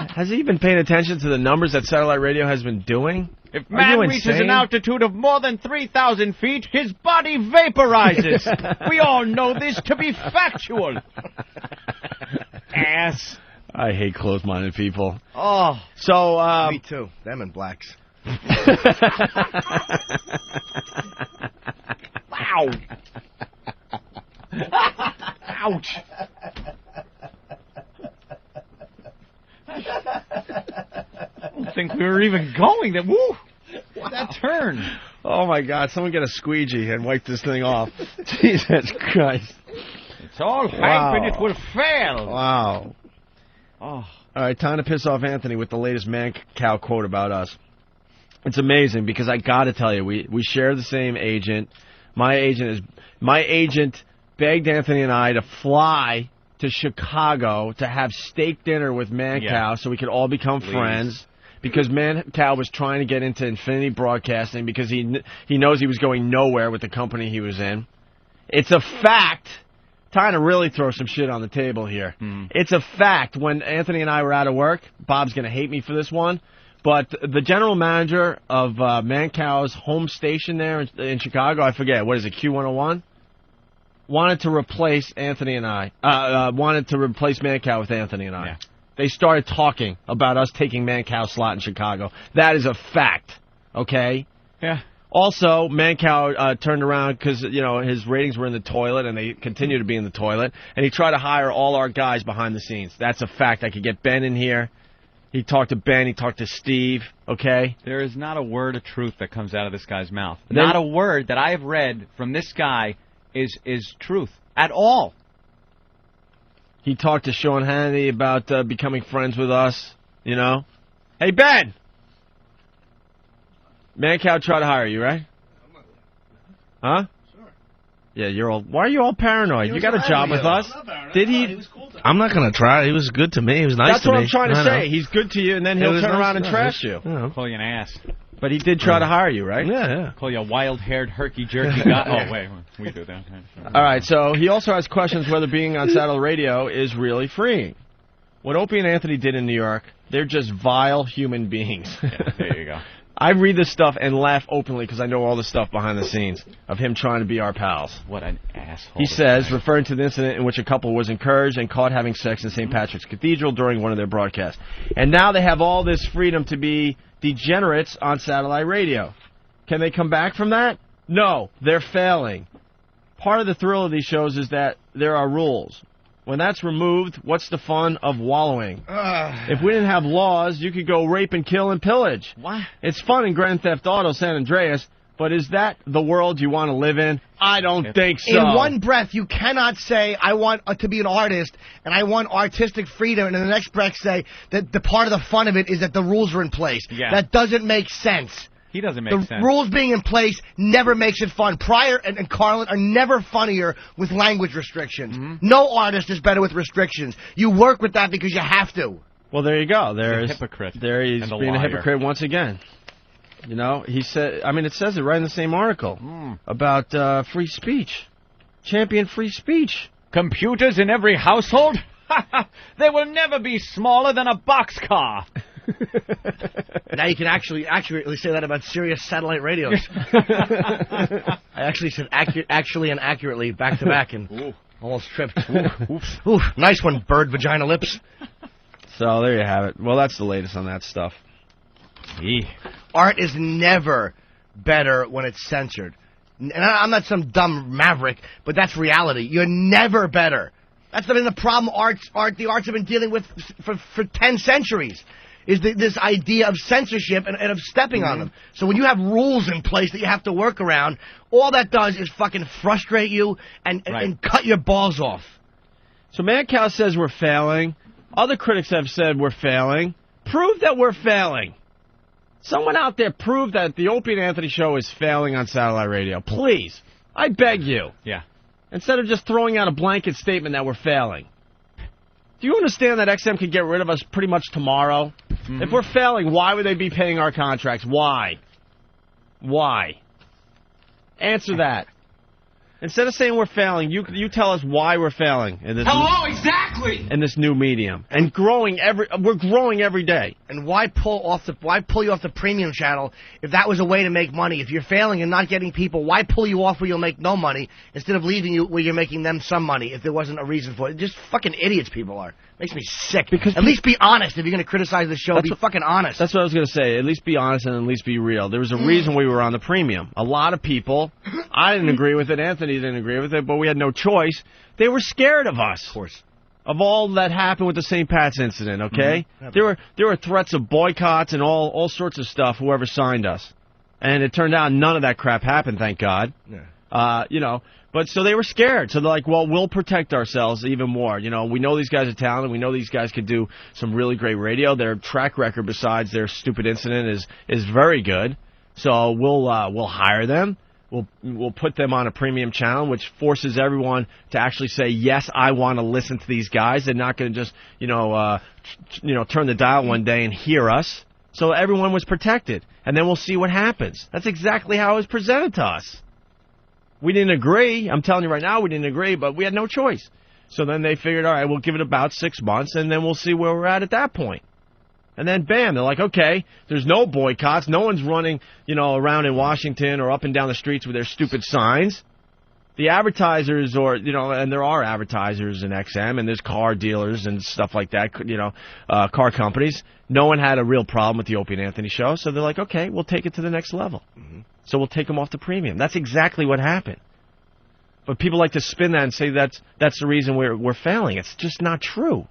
Has he been paying attention to the numbers that satellite radio has been doing? If man reaches an altitude of more than 3,000 feet, his body vaporizes. We all know this to be factual. Ass. I hate closed-minded people. Oh. So, me too. Them and blacks. Wow. Ouch. I don't think we were even going there. Woo! Wow. That turn. Oh, my God. Someone get a squeegee and wipe this thing off. Jesus Christ. It's all hype and it will fail. Wow. Oh. All right, time to piss off Anthony with the latest Mancow quote about us. It's amazing because I got to tell you, we share the same agent. My agent begged Anthony and I to fly to Chicago to have steak dinner with Mancow so we could all become friends. Because Mancow was trying to get into Infinity Broadcasting because he knows he was going nowhere with the company he was in. It's a fact. Time to really throw some shit on the table here. It's a fact. When Anthony and I were out of work, Bob's going to hate me for this one, but the general manager of Mancow's home station there in Chicago, I forget, what is it, Q101? Wanted to replace Anthony and I. Wanted to replace Mancow with Anthony and I. Yeah. They started talking about us taking Mancow's slot in Chicago. That is a fact, okay? Yeah. Also, Mancow turned around because, his ratings were in the toilet, and they continue to be in the toilet, and he tried to hire all our guys behind the scenes. That's a fact. I could get Ben in here. He talked to Ben. He talked to Steve, okay? There is not a word of truth that comes out of this guy's mouth. Not a word that I have read from this guy is truth at all. He talked to Sean Hannity about becoming friends with us, Hey, Ben! Mancow tried to hire you, right? Huh? Sure. Yeah, you're all... Why are you all paranoid? You got a job with us. Did he... He was cool to me. I'm not going to try. He was good to me. He was nice to me. That's what I'm trying to say. He's good to you, and then he'll turn around and trash you. Call you an ass. But he did try to hire you, right? Yeah. Call you a wild-haired, herky-jerky guy. Oh, wait. We do that. All right, so he also has questions whether being on satellite radio is really freeing. What Opie and Anthony did in New York, they're just vile human beings. Yeah, there you go. I read this stuff and laugh openly because I know all the stuff behind the scenes of him trying to be our pals. What an asshole. He says, referring to the incident in which a couple was encouraged and caught having sex in St. Patrick's Cathedral during one of their broadcasts. And now they have all this freedom to be degenerates on satellite radio. Can they come back from that? No, they're failing. Part of the thrill of these shows is that there are rules. When that's removed, what's the fun of wallowing? If we didn't have laws, you could go rape and kill and pillage. What? It's fun in Grand Theft Auto San Andreas, but is that the world you want to live in? I don't think so. In one breath, you cannot say, I want to be an artist, and I want artistic freedom, and in the next breath say that the part of the fun of it is that the rules are in place. Yeah. That doesn't make sense. He doesn't make sense. The rules being in place never makes it fun. Pryor and Carlin are never funnier with language restrictions. No artist is better with restrictions. You work with that because you have to. Well, there you go. He's a hypocrite. There he's being a hypocrite once again. He said, it says it right in the same article about free speech. Champion free speech. Computers in every household? They will never be smaller than a boxcar. Now you can actually accurately say that about Sirius satellite radios. I actually said actually and accurately back to back, and Almost tripped. Oof. Oof. Nice one, bird vagina lips. So there you have it. Well, that's the latest on that stuff. Art is never better when it's censored. And I'm not some dumb maverick, but that's reality. You're never better. That's been the problem the arts have been dealing with for 10 centuries. Is this idea of censorship and of stepping on them. So when you have rules in place that you have to work around, all that does is fucking frustrate you and cut your balls off. So Mancow says we're failing. Other critics have said we're failing. Prove that we're failing. Someone out there prove that the Opie and Anthony show is failing on satellite radio. Please. I beg you. Yeah. Instead of just throwing out a blanket statement that we're failing. Do you understand that XM could get rid of us pretty much tomorrow? Mm-hmm. If we're failing, why would they be paying our contracts? Why? Why? Answer that. Instead of saying we're failing, you tell us why we're failing. Exactly! In this new medium. And we're growing every day. And why pull you off the premium channel if that was a way to make money? If you're failing and not getting people, why pull you off where you'll make no money instead of leaving you where you're making them some money if there wasn't a reason for it? Just fucking idiots people are. Makes me sick. Because at least be honest if you're going to criticize the show. Be fucking honest. That's what I was going to say. At least be honest and at least be real. There was a reason we were on the premium. A lot of people, I didn't agree with it, Anthony didn't agree with it, but we had no choice. They were scared of us. Of course. Of all that happened with the St. Pat's incident, okay? Mm-hmm. There were threats of boycotts and all sorts of stuff, whoever signed us. And it turned out none of that crap happened, thank God. Yeah. But so they were scared. So they're like, well, we'll protect ourselves even more. We know these guys are talented. We know these guys could do some really great radio. Their track record, besides their stupid incident, is very good. So we'll hire them. We'll put them on a premium channel, which forces everyone to actually say, yes, I want to listen to these guys. They're not going to just, turn the dial one day and hear us. So everyone was protected. And then we'll see what happens. That's exactly how it was presented to us. We didn't agree. I'm telling you right now, we didn't agree, but we had no choice. So then they figured, all right, we'll give it about 6 months, and then we'll see where we're at that point. And then, bam, they're like, okay, there's no boycotts. No one's running, around in Washington or up and down the streets with their stupid signs. The advertisers and there are advertisers in XM, and there's car dealers and stuff like that, car companies. No one had a real problem with the Opie and Anthony show, so they're like, okay, we'll take it to the next level. Mm-hmm. So we'll take them off the premium. That's exactly what happened. But people like to spin that and say that's the reason we're failing. It's just not true.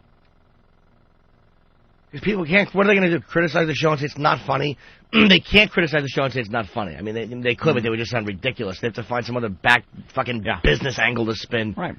Because people can't. What are they going to do? Criticize the show and say it's not funny? They can't criticize the show and say it's not funny. I mean, they could, but they would just sound ridiculous. They have to find some other business angle to spin. Right.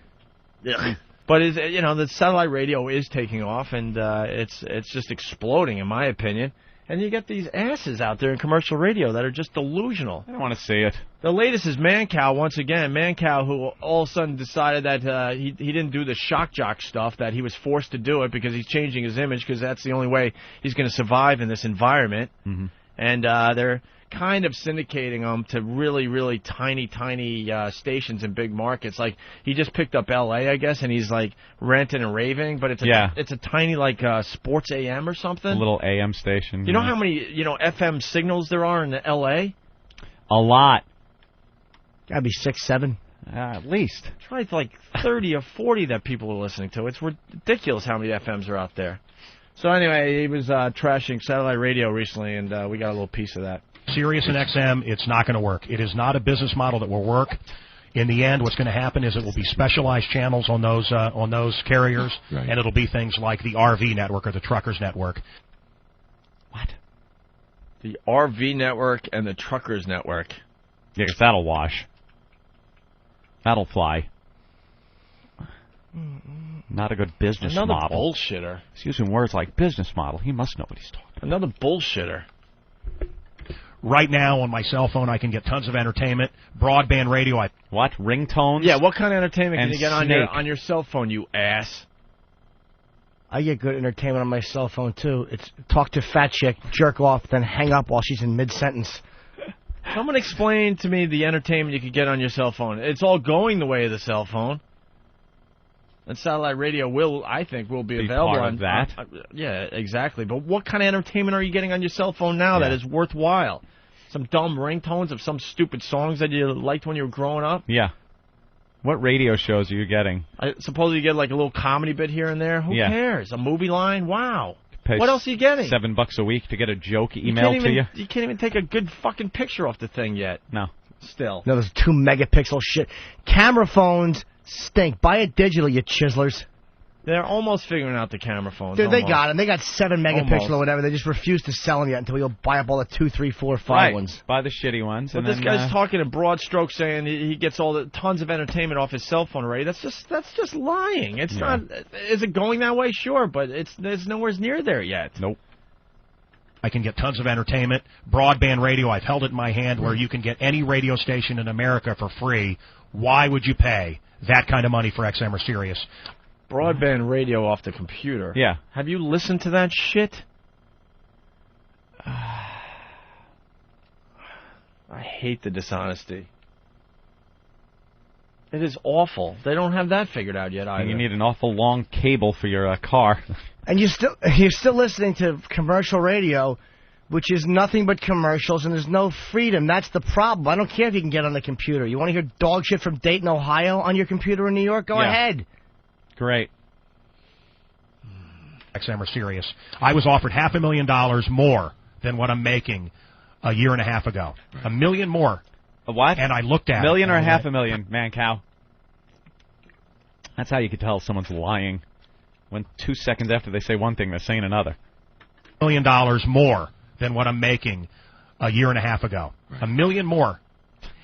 Ugh. But the satellite radio is taking off, and it's just exploding, in my opinion. And you get these asses out there in commercial radio that are just delusional. I don't want to see it. The latest is Mancow, once again. Mancow, who all of a sudden decided that he didn't do the shock jock stuff, that he was forced to do it because he's changing his image, because that's the only way he's going to survive in this environment. Mm-hmm. And they're kind of syndicating them to really, really tiny stations in big markets. Like, he just picked up L.A., I guess, and he's, like, ranting and raving, but it's a tiny, like, Sports AM or something. A little AM station. You know how many, FM signals there are in L.A.? A lot. Gotta be 6, 7. At least. Try like 30 or 40 that people are listening to. It's ridiculous how many FMs are out there. So anyway, he was trashing satellite radio recently, and we got a little piece of that. Sirius and XM, it's not going to work. It is not a business model that will work. In the end, what's going to happen is it will be specialized channels on those carriers, and it'll be things like the RV network or the Truckers network. What? The RV network and the Truckers network. Yeah, because that'll wash. That'll fly. Not a good business model. Another bullshitter. He's using words like business model. He must know what he's talking about. Another bullshitter. Right now on my cell phone, I can get tons of entertainment. Broadband radio. What? Ringtones? Yeah, what kind of entertainment can you get on your cell phone, you ass? I get good entertainment on my cell phone, too. It's talk to fat chick, jerk off, then hang up while she's in mid-sentence. Someone explain to me the entertainment you could get on your cell phone. It's all going the way of the cell phone. And satellite radio I think, will be available part of that. Yeah, exactly. But what kind of entertainment are you getting on your cell phone now that is worthwhile? Some dumb ringtones of some stupid songs that you liked when you were growing up? Yeah. What radio shows are you getting? I suppose you get like a little comedy bit here and there. Who cares? A movie line? Wow. What else are you getting? $7 a week to get a joke emailed to you? You can't even take a good fucking picture off the thing yet. No. Still. No, those 2 megapixel shit. Camera phones stink. Buy it digital, you chiselers. They're almost figuring out the camera phones. Dude, they got them. They got 7 megapixel or whatever. They just refuse to sell them yet until you'll buy up all the 2, 3, 4, 5 ones. Buy the shitty ones. But this guy's talking in broad strokes, saying he gets tons of entertainment off his cell phone already. That's just lying. It's not. Is it going that way? Sure, but it's nowhere near there yet. Nope. I can get tons of entertainment. Broadband radio, I've held it in my hand where you can get any radio station in America for free. Why would you pay that kind of money for XM or Sirius? Broadband radio off the computer. Yeah. Have you listened to that shit? I hate the dishonesty. It is awful. They don't have that figured out yet either. You need an awful long cable for your car. And you're still listening to commercial radio, which is nothing but commercials, and there's no freedom. That's the problem. I don't care if you can get on the computer. You want to hear dog shit from Dayton, Ohio on your computer in New York? Go ahead. Great. XM or Sirius. I was offered $500,000 more than what I'm making a year and a half ago. $1 million more. A what? And I looked at $1 million it. or $500,000, Mancow? That's how you can tell someone's lying. When 2 seconds after they say one thing, they're saying another. $1 million more than what I'm making a year and a half ago. $1 million more.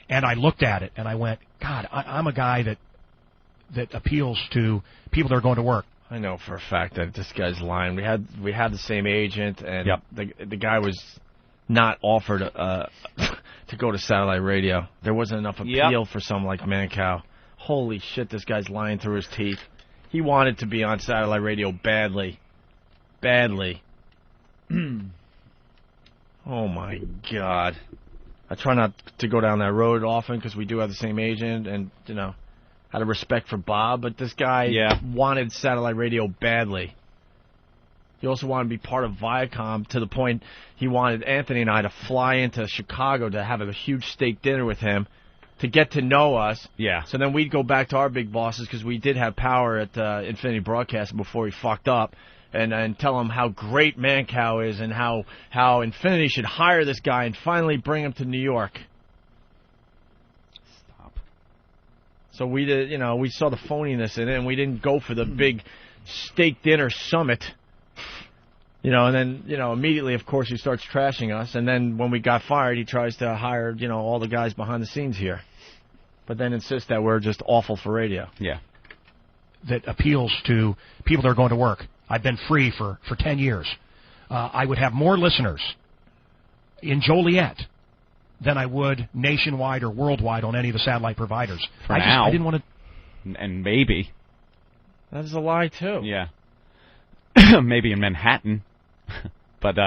And I looked at it, and I went, God, I'm a guy that appeals to people that are going to work. I know for a fact that this guy's lying. We had the same agent, and the guy was not offered to go to satellite radio. There wasn't enough appeal for someone like Mancow. Holy shit, this guy's lying through his teeth. He wanted to be on satellite radio badly. Badly. Oh, my God. I try not to go down that road often because we do have the same agent and, out of respect for Bob, but this guy wanted satellite radio badly. He also wanted to be part of Viacom to the point he wanted Anthony and I to fly into Chicago to have a huge steak dinner with him to get to know us. Yeah. So then we'd go back to our big bosses because we did have power at Infinity Broadcasting before he fucked up and tell him how great Mancow is and how Infinity should hire this guy and finally bring him to New York. So we did, we saw the phoniness in it, and we didn't go for the big steak dinner summit. And then, immediately, of course, he starts trashing us. And then when we got fired, he tries to hire, all the guys behind the scenes here. But then insists that we're just awful for radio. Yeah. That appeals to people that are going to work. I've been free for 10 years. I would have more listeners in Joliet than I would nationwide or worldwide on any of the satellite providers. I didn't want to... And maybe. That is a lie, too. Yeah. Maybe in Manhattan. But,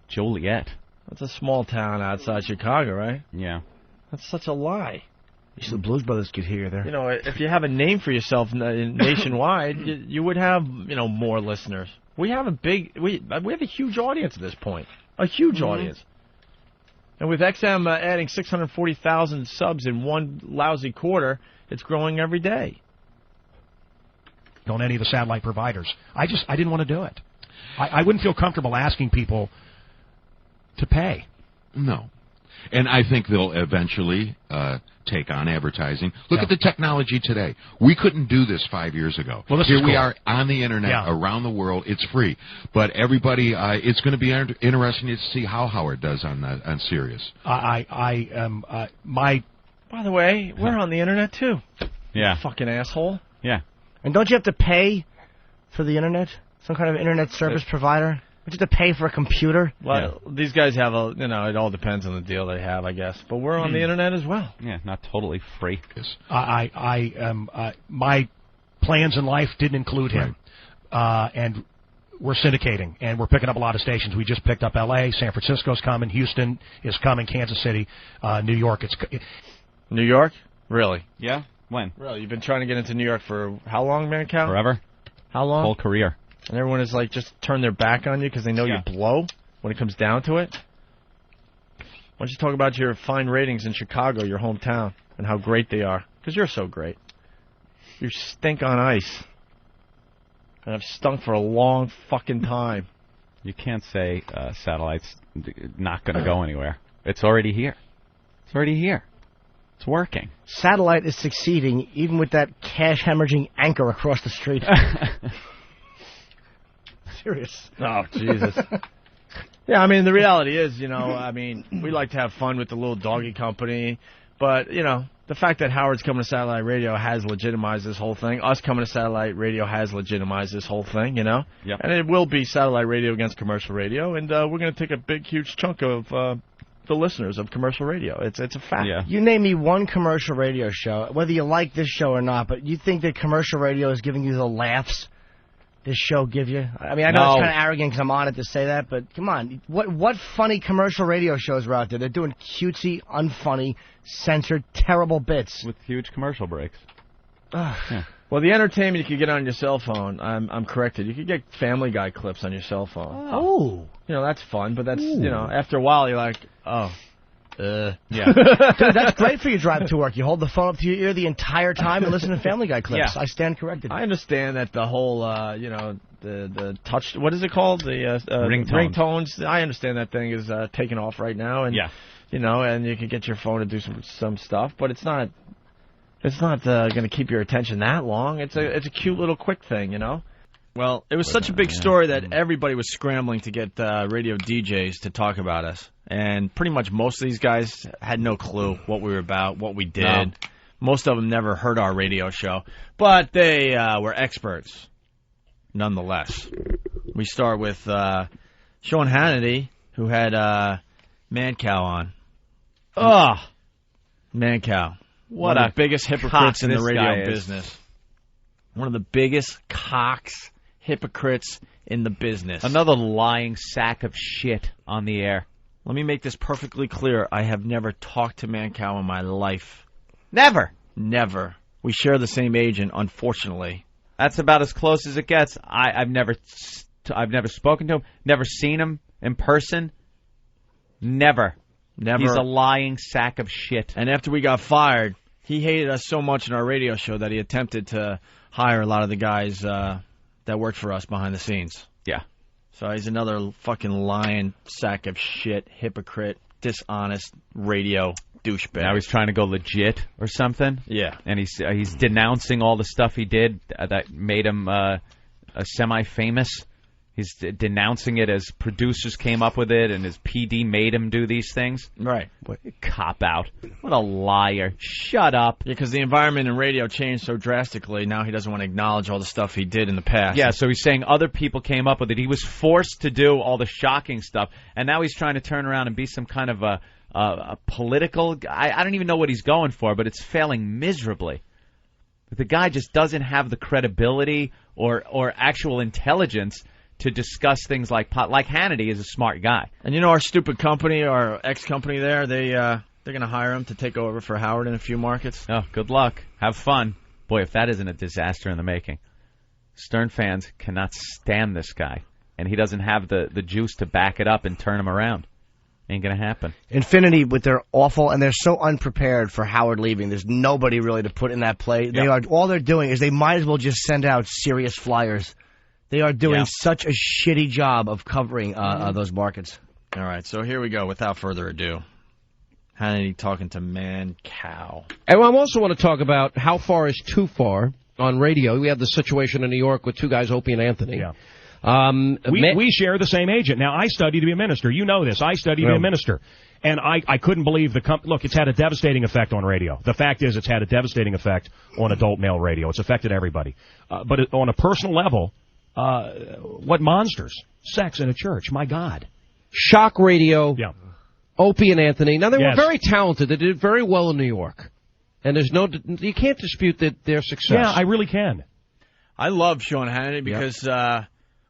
Joliet. That's a small town outside Chicago, right? Yeah. That's such a lie. The Blues Brothers could hear there. If you have a name for yourself nationwide, you would have, more listeners. We have we have a huge audience at this point. A huge audience. And with XM adding 640,000 subs in one lousy quarter, it's growing every day. On any of the satellite providers. I didn't want to do it. I wouldn't feel comfortable asking people to pay. No. And I think they'll eventually take on advertising. Look at the technology today. We couldn't do this 5 years ago. Well, Here we are on the Internet around the world. It's free. But everybody, it's going to be interesting to see how Howard does on Sirius. By the way, we're on the Internet, too. Yeah. Fucking asshole. Yeah. And don't you have to pay for the Internet? Some kind of Internet service provider? Don't you have to pay for a computer? Well, these guys have it all depends on the deal they have, I guess. But we're on the Internet as well. Yeah, not totally free. My plans in life didn't include him. And we're syndicating, and we're picking up a lot of stations. We just picked up L.A., San Francisco's coming, Houston is coming, Kansas City, New York. New York? Really? Yeah? When? Really? You've been trying to get into New York for how long, Mancow? Forever. How long? Whole career. And everyone is just turn their back on you because they know you blow when it comes down to it? Why don't you talk about your fine ratings in Chicago, your hometown, and how great they are? Because you're so great. You stink on ice. And I've stunk for a long fucking time. You can't say satellite's not going to go anywhere. It's already here. It's already here. It's working. Satellite is succeeding even with that cash hemorrhaging anchor across the street. Serious. Oh, Jesus. Yeah, I mean, the reality is, you know, I mean, we like to have fun with the little doggy company, but, you know, the fact that Howard's coming to satellite radio has legitimized this whole thing. Us coming to satellite radio has legitimized this whole thing, you know? Yep. And it will be satellite radio against commercial radio, and we're going to take a big, huge chunk of the listeners of commercial radio. It's a fact. Yeah. You name me one commercial radio show, whether you like this show or not, but you think that commercial radio is giving you the laughs this show give you? I mean, I know it's kind of arrogant because I'm on it to say that, but come on. What funny commercial radio shows are out there? They're doing cutesy, unfunny, censored, terrible bits. With huge commercial breaks. Yeah. Well, the entertainment you could get on your cell phone, I'm corrected. You could get Family Guy clips on your cell phone. Oh. You know, that's fun, but that's, you know, after a while you're like, oh. Yeah. Dude, that's great for your drive to work. You hold the phone up to your ear the entire time and listen to Family Guy clips. Yeah. I stand corrected. I understand that the whole, you know, the touch, what is it called? The ringtones. I understand that thing is taking off right now, and you know, and you can get your phone to do some stuff, but it's not going to keep your attention that long. It's a cute little quick thing, you know. Well, it was such a big story that everybody was scrambling to get radio DJs to talk about us. And pretty much most of these guys had no clue what we were about, what we did. No. Most of them never heard our radio show. But they were experts, nonetheless. We start with Sean Hannity, who had Mancow on. Ugh. Mancow. What One of a the biggest hypocrites in the this radio guy is. business. One of the biggest cocks, hypocrites in the business. Another lying sack of shit on the air. Let me make this perfectly clear. I have never talked to Mancow in my life. Never. Never. We share the same agent, unfortunately. That's about as close as it gets. I've never spoken to him, never seen him in person. Never. He's a lying sack of shit. And after we got fired, he hated us so much in our radio show that he attempted to hire a lot of the guys that worked for us behind the scenes. Yeah. So he's another fucking lying sack of shit, hypocrite, dishonest radio douchebag. Now he's trying to go legit or something. Yeah. And he's denouncing all the stuff he did that made him a semi-famous. He's denouncing it as producers came up with it and his PD made him do these things. Right. What a cop-out. What a liar. Shut up. Yeah, because the environment in radio changed so drastically, now he doesn't want to acknowledge all the stuff he did in the past. Yeah, so he's saying other people came up with it. He was forced to do all the shocking stuff, and now he's trying to turn around and be some kind of a political... I don't even know what he's going for, but it's failing miserably. The guy just doesn't have the credibility or actual intelligence to discuss things like Hannity is a smart guy. And you know our stupid company, our ex-company there, they're going to hire him to take over for Howard in a few markets. Oh, good luck. Have fun. Boy, if that isn't a disaster in the making. Stern fans cannot stand this guy, and he doesn't have the juice to back it up and turn him around. Ain't going to happen. Infinity, with their awful, and they're so unprepared for Howard leaving. There's nobody really to put in that play. Yep. All they're doing is they might as well just send out serious flyers. They are doing such a shitty job of covering those markets. All right, so here we go. Without further ado, Hannity talking to Mancow. And I also want to talk about how far is too far on radio. We had the situation in New York with two guys, Opie and Anthony. Yeah. We share the same agent. Now, I studied to be a minister. You know this. I studied to be a minister. And I couldn't believe look, it's had a devastating effect on radio. The fact is it's had a devastating effect on adult male radio. It's affected everybody. But on a personal level, what monsters? Sex in a church. My God. Shock radio. Yeah. Opie and Anthony. Now, they were very talented. They did very well in New York. And you can't dispute their success. Yeah, I really can. I love Sean Hannity because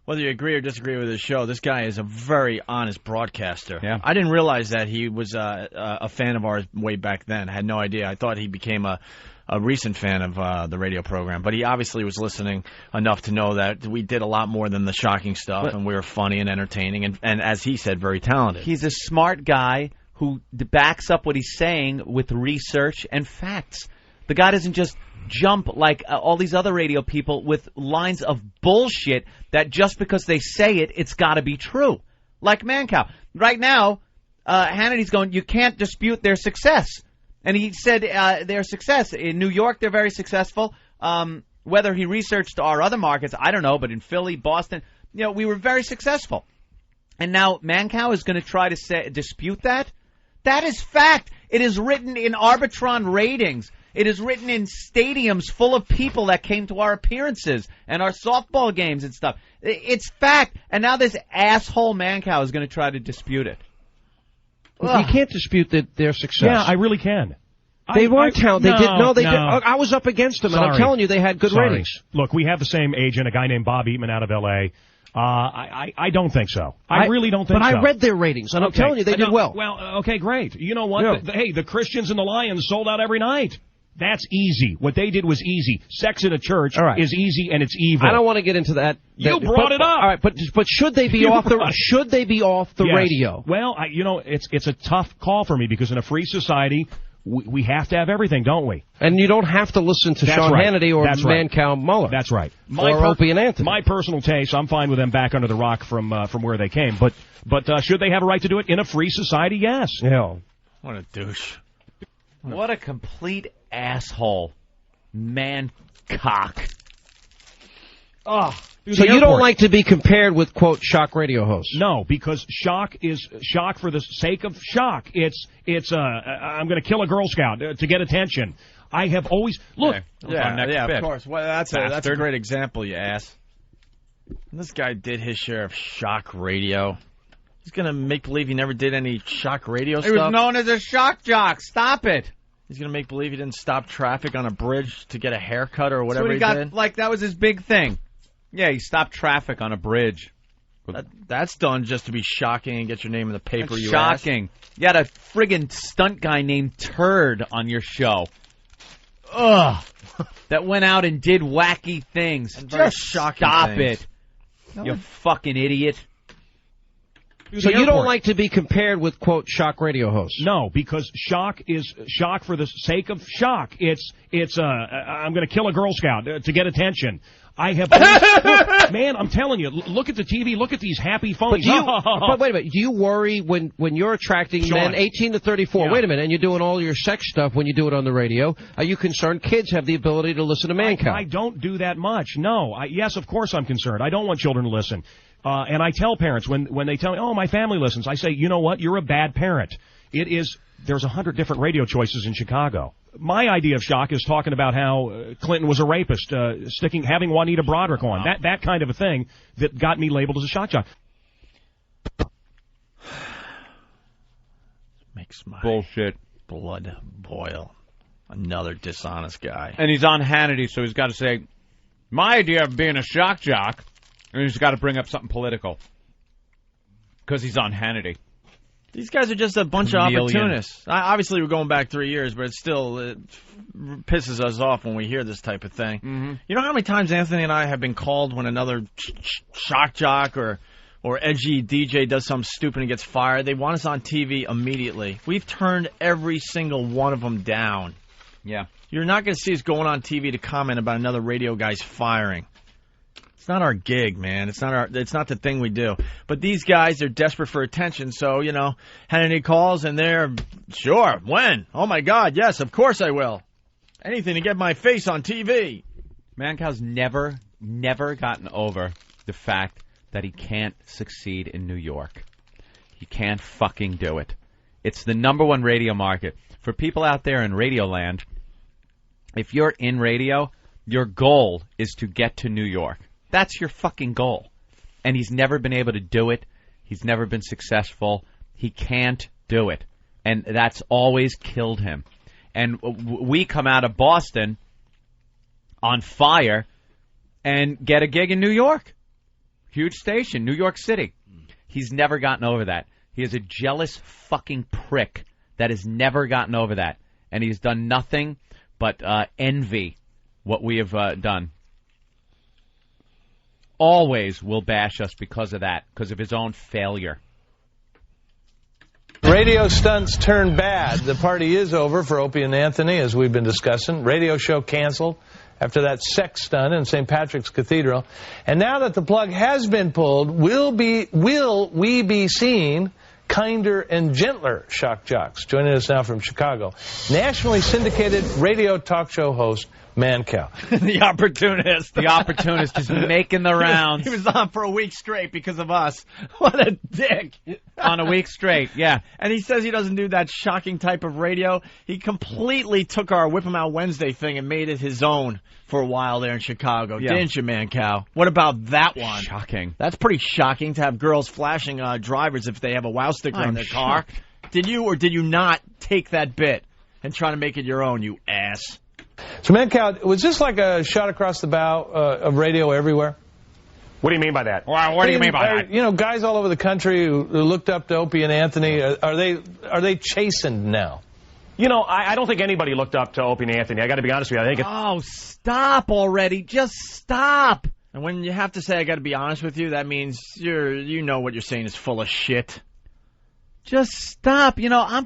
whether you agree or disagree with his show, this guy is a very honest broadcaster. Yeah. I didn't realize that he was a fan of ours way back then. I had no idea. I thought he became a recent fan of the radio program. But he obviously was listening enough to know that we did a lot more than the shocking stuff, and we were funny and entertaining, and as he said, very talented. He's a smart guy who backs up what he's saying with research and facts. The guy doesn't just jump like all these other radio people with lines of bullshit that just because they say it, it's got to be true. Like Mancow. Right now, Hannity's going, you can't dispute their success. And he said their success. In New York, they're very successful. Whether he researched our other markets, I don't know, but in Philly, Boston, we were very successful. And now Mancow is going to try to dispute that? That is fact. It is written in Arbitron ratings. It is written in stadiums full of people that came to our appearances and our softball games and stuff. It's fact. And now this asshole Mancow is going to try to dispute it. Well, you can't dispute their success. Yeah, I really can. They weren't talented. They did. I was up against them, and I'm telling you, they had good ratings. Look, we have the same agent, a guy named Bob Eatman out of L.A. I don't think so. I really don't think so. But I read their ratings, and I'm telling you, they did well. Well, okay, great. You know what? Hey, the Christians and the Lions sold out every night. That's easy. What they did was easy. Sex in a church is easy, and it's evil. I don't want to get into that. You brought it up. All right, but should they be off the should they be off the radio? Well, it's a tough call for me because in a free society, we have to have everything, don't we? And you don't have to listen to Sean Hannity or Mancow Muller. That's right. Or Opie and Anthony. My personal taste, I'm fine with them back under the rock from where they came. But should they have a right to do it in a free society? Yes. Yeah. What a douche. What a complete asshole. Man-cock. Oh. So you don't like to be compared with, quote, shock radio hosts? No, because shock is shock for the sake of shock. It's I'm going to kill a Girl Scout to get attention. I have always look. Yeah, of course. Well, that's a great example, you ass. This guy did his share of shock radio. He's going to make believe he never did any shock radio stuff. He was known as a shock jock. Stop it. He's going to make believe he didn't stop traffic on a bridge to get a haircut or whatever he did. Like, that was his big thing. Yeah, he stopped traffic on a bridge. That's done just to be shocking and get your name in the paper. That's you shocking. Ass. You had a friggin' stunt guy named Turd on your show. Ugh. That went out and did wacky things. Just shocking stop things. it. No. You fucking idiot. So you don't like to be compared with, quote, shock radio hosts? No, because shock is shock for the sake of shock. It's I'm going to kill a Girl Scout to get attention. I have always, man, I'm telling you, look at the TV, look at these happy phonies. But wait a minute, do you worry when you're attracting men 18 to 34, wait a minute, and you're doing all your sex stuff when you do it on the radio, are you concerned kids have the ability to listen to Mancow? I don't do that much, no. Yes, of course I'm concerned. I don't want children to listen. And I tell parents, when they tell me, oh, my family listens, I say, you know what, you're a bad parent. There's 100 different radio choices in Chicago. My idea of shock is talking about how Clinton was a rapist, having Juanita Broderick on, that kind of a thing that got me labeled as a shock jock. Makes my bullshit blood boil. Another dishonest guy. And he's on Hannity, so he's got to say, my idea of being a shock jock, and he's got to bring up something political. Because he's on Hannity. These guys are just a bunch of opportunists. Obviously, we're going back 3 years, but it pisses us off when we hear this type of thing. Mm-hmm. You know how many times Anthony and I have been called when another shock jock or edgy DJ does something stupid and gets fired? They want us on TV immediately. We've turned every single one of them down. Yeah. You're not going to see us going on TV to comment about another radio guy's firing. It's not our gig, man. It's not the thing we do. But these guys are desperate for attention, so, Hannity calls and they're, sure, when? Oh, my God, yes, of course I will. Anything to get my face on TV. Mancow's never gotten over the fact that he can't succeed in New York. He can't fucking do it. It's the #1 radio market. For people out there in Radio Land, if you're in radio, your goal is to get to New York. That's your fucking goal. And he's never been able to do it. He's never been successful. He can't do it. And that's always killed him. And we come out of Boston on fire and get a gig in New York. Huge station, New York City. He's never gotten over that. He is a jealous fucking prick that has never gotten over that. And he's done nothing but envy what we have done. Always will bash us because of that, because of his own failure. Radio stunts turn bad. The party is over for Opie and Anthony, as we've been discussing. Radio show canceled after that sex stunt in St. Patrick's Cathedral. And now that the plug has been pulled, will we be seeing kinder and gentler shock jocks? Joining us now from Chicago, nationally syndicated radio talk show host Mancow. The opportunist. The opportunist just making the rounds. He was on for a week straight because of us. What a dick. On a week straight, yeah. And he says he doesn't do that shocking type of radio. He completely took our Whip 'em Out Wednesday thing and made it his own for a while there in Chicago. Yeah. Didn't you, Mancow? What about that one? Shocking. That's pretty shocking to have girls flashing drivers if they have a wow sticker on their car. Did you or did you not take that bit and try to make it your own, you ass? So, Mancow, was this like a shot across the bow of radio everywhere? What do you mean by that? Well, what do you mean by that? You know, guys all over the country who looked up to Opie and Anthony, are they chastened now? You know, I don't think anybody looked up to Opie and Anthony. I got to be honest with you. I think Oh, stop already. Just stop. And when you have to say I got to be honest with you, that means you know what you're saying is full of shit. Just stop. You know,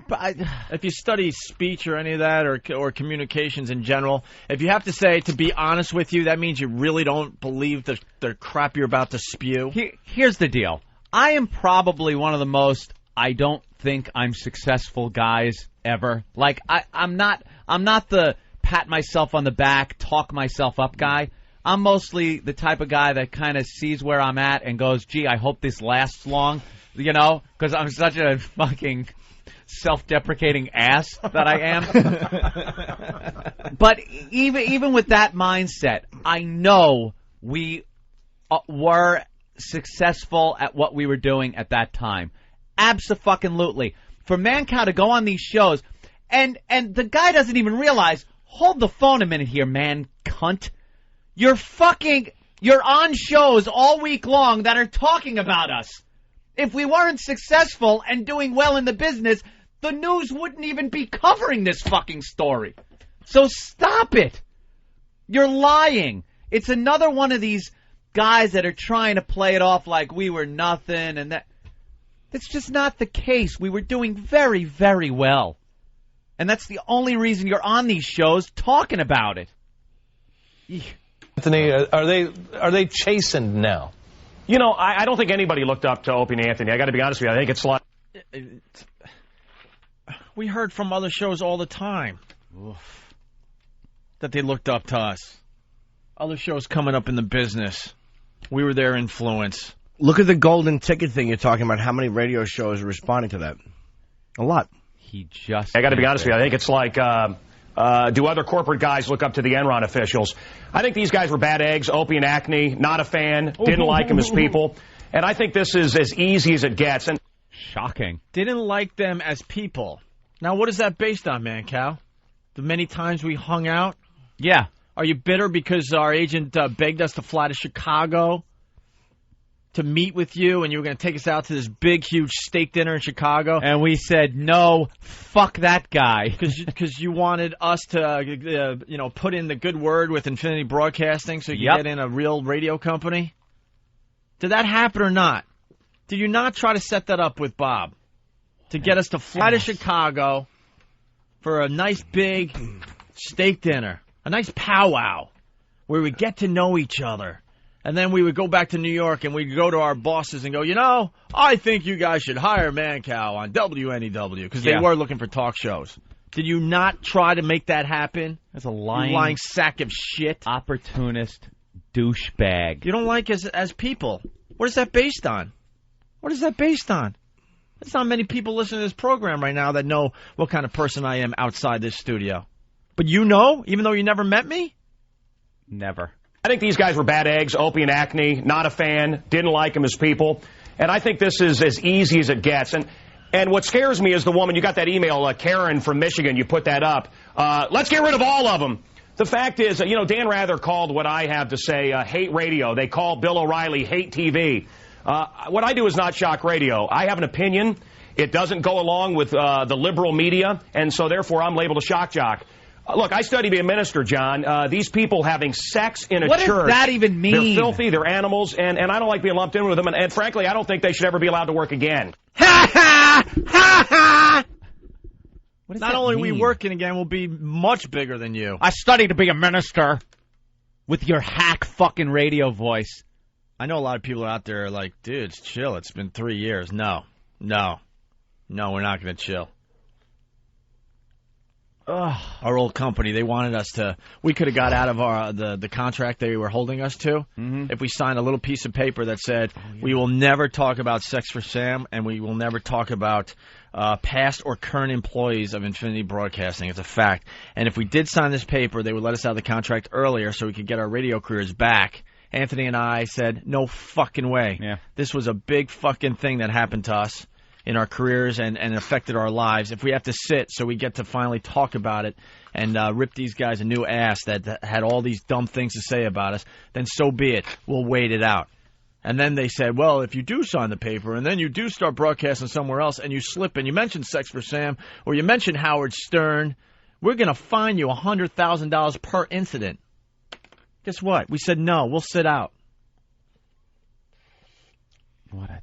if you study speech or any of that or communications in general, if you have to say to be honest with you, that means you really don't believe the crap you're about to spew. Here's the deal. I am probably one of the most I don't think I'm successful guys ever. Like I'm not the pat myself on the back, talk myself up guy. I'm mostly the type of guy that kind of sees where I'm at and goes, "Gee, I hope this lasts long." You know, because I'm such a fucking self-deprecating ass that I am. But even with that mindset, I know we were successful at what we were doing at that time. Abso-fucking-lutely. For Mancow to go on these shows, and the guy doesn't even realize, hold the phone a minute here, man, cunt. You're on shows all week long that are talking about us. If we weren't successful and doing well in the business, the news wouldn't even be covering this fucking story. So stop it. You're lying. It's another one of these guys that are trying to play it off like we were nothing and that. That's just not the case. We were doing very, very well. And that's the only reason you're on these shows talking about it. Anthony, are they chastened now? You know, I don't think anybody looked up to Opie and Anthony. I got to be honest with you. I think it's like we heard from other shows all the time that they looked up to us. Other shows coming up in the business. We were their influence. Look at the golden ticket thing you're talking about. How many radio shows are responding to that? A lot. I got to be honest with you. I think it's like, do other corporate guys look up to the Enron officials? I think these guys were bad eggs. Opie and Acne, not a fan. Didn't like them as people. And I think this is as easy as it gets. And shocking. Didn't like them as people. Now, what is that based on, Mancow? The many times we hung out? Yeah. Are you bitter because our agent begged us to fly to Chicago to meet with you, and you were going to take us out to this big, huge steak dinner in Chicago? And we said, no, fuck that guy. Because you wanted us to, put in the good word with Infinity Broadcasting so you could get in a real radio company? Did that happen or not? Did you not try to set that up with Bob to get us to fly to Chicago for a nice, big steak dinner, a nice powwow where we get to know each other? And then we would go back to New York and we'd go to our bosses and go, I think you guys should hire Mancow on WNEW because they were looking for talk shows. Did you not try to make that happen? That's a lying, you lying sack of shit. Opportunist douchebag. You don't like us as people. What is that based on? What is that based on? There's not many people listening to this program right now that know what kind of person I am outside this studio. But you know, even though you never met me? Never. I think these guys were bad eggs. Opie and Acne, not a fan. Didn't like them as people. And I think this is as easy as it gets. And what scares me is the woman, you got that email, Karen from Michigan, you put that up. Let's get rid of all of them. The fact is, Dan Rather called what I have to say hate radio. They call Bill O'Reilly hate TV. What I do is not shock radio. I have an opinion. It doesn't go along with the liberal media, and so therefore I'm labeled a shock jock. Look, I study to be a minister, John. These people having sex in a church. What does that even mean? They're filthy, they're animals, and I don't like being lumped in with them, and frankly, I don't think they should ever be allowed to work again. Ha ha! ha, ha, ha. What does Not that only are we mean? working again, we'll be much bigger than you. I studied to be a minister. With your hack fucking radio voice. I know a lot of people out there are like, dude, chill. It's been 3 years. No, we're not going to chill. Ugh. Our old company, they wanted us to. We could have got out of our the contract they were holding us to if we signed a little piece of paper that said we will never talk about Sex for Sam and we will never talk about past or current employees of Infinity Broadcasting. It's a fact. And if we did sign this paper, they would let us out of the contract earlier so we could get our radio careers back. Anthony and I said, no fucking way. Yeah. This was a big fucking thing that happened to us in our careers and affected our lives. If we have to sit so we get to finally talk about it and rip these guys a new ass that had all these dumb things to say about us, then so be it. We'll wait it out. And then they said, well, if you do sign the paper and then you do start broadcasting somewhere else and you slip and you mention Sex for Sam or you mention Howard Stern, we're going to fine you $100,000 per incident. Guess what? We said no. We'll sit out. What a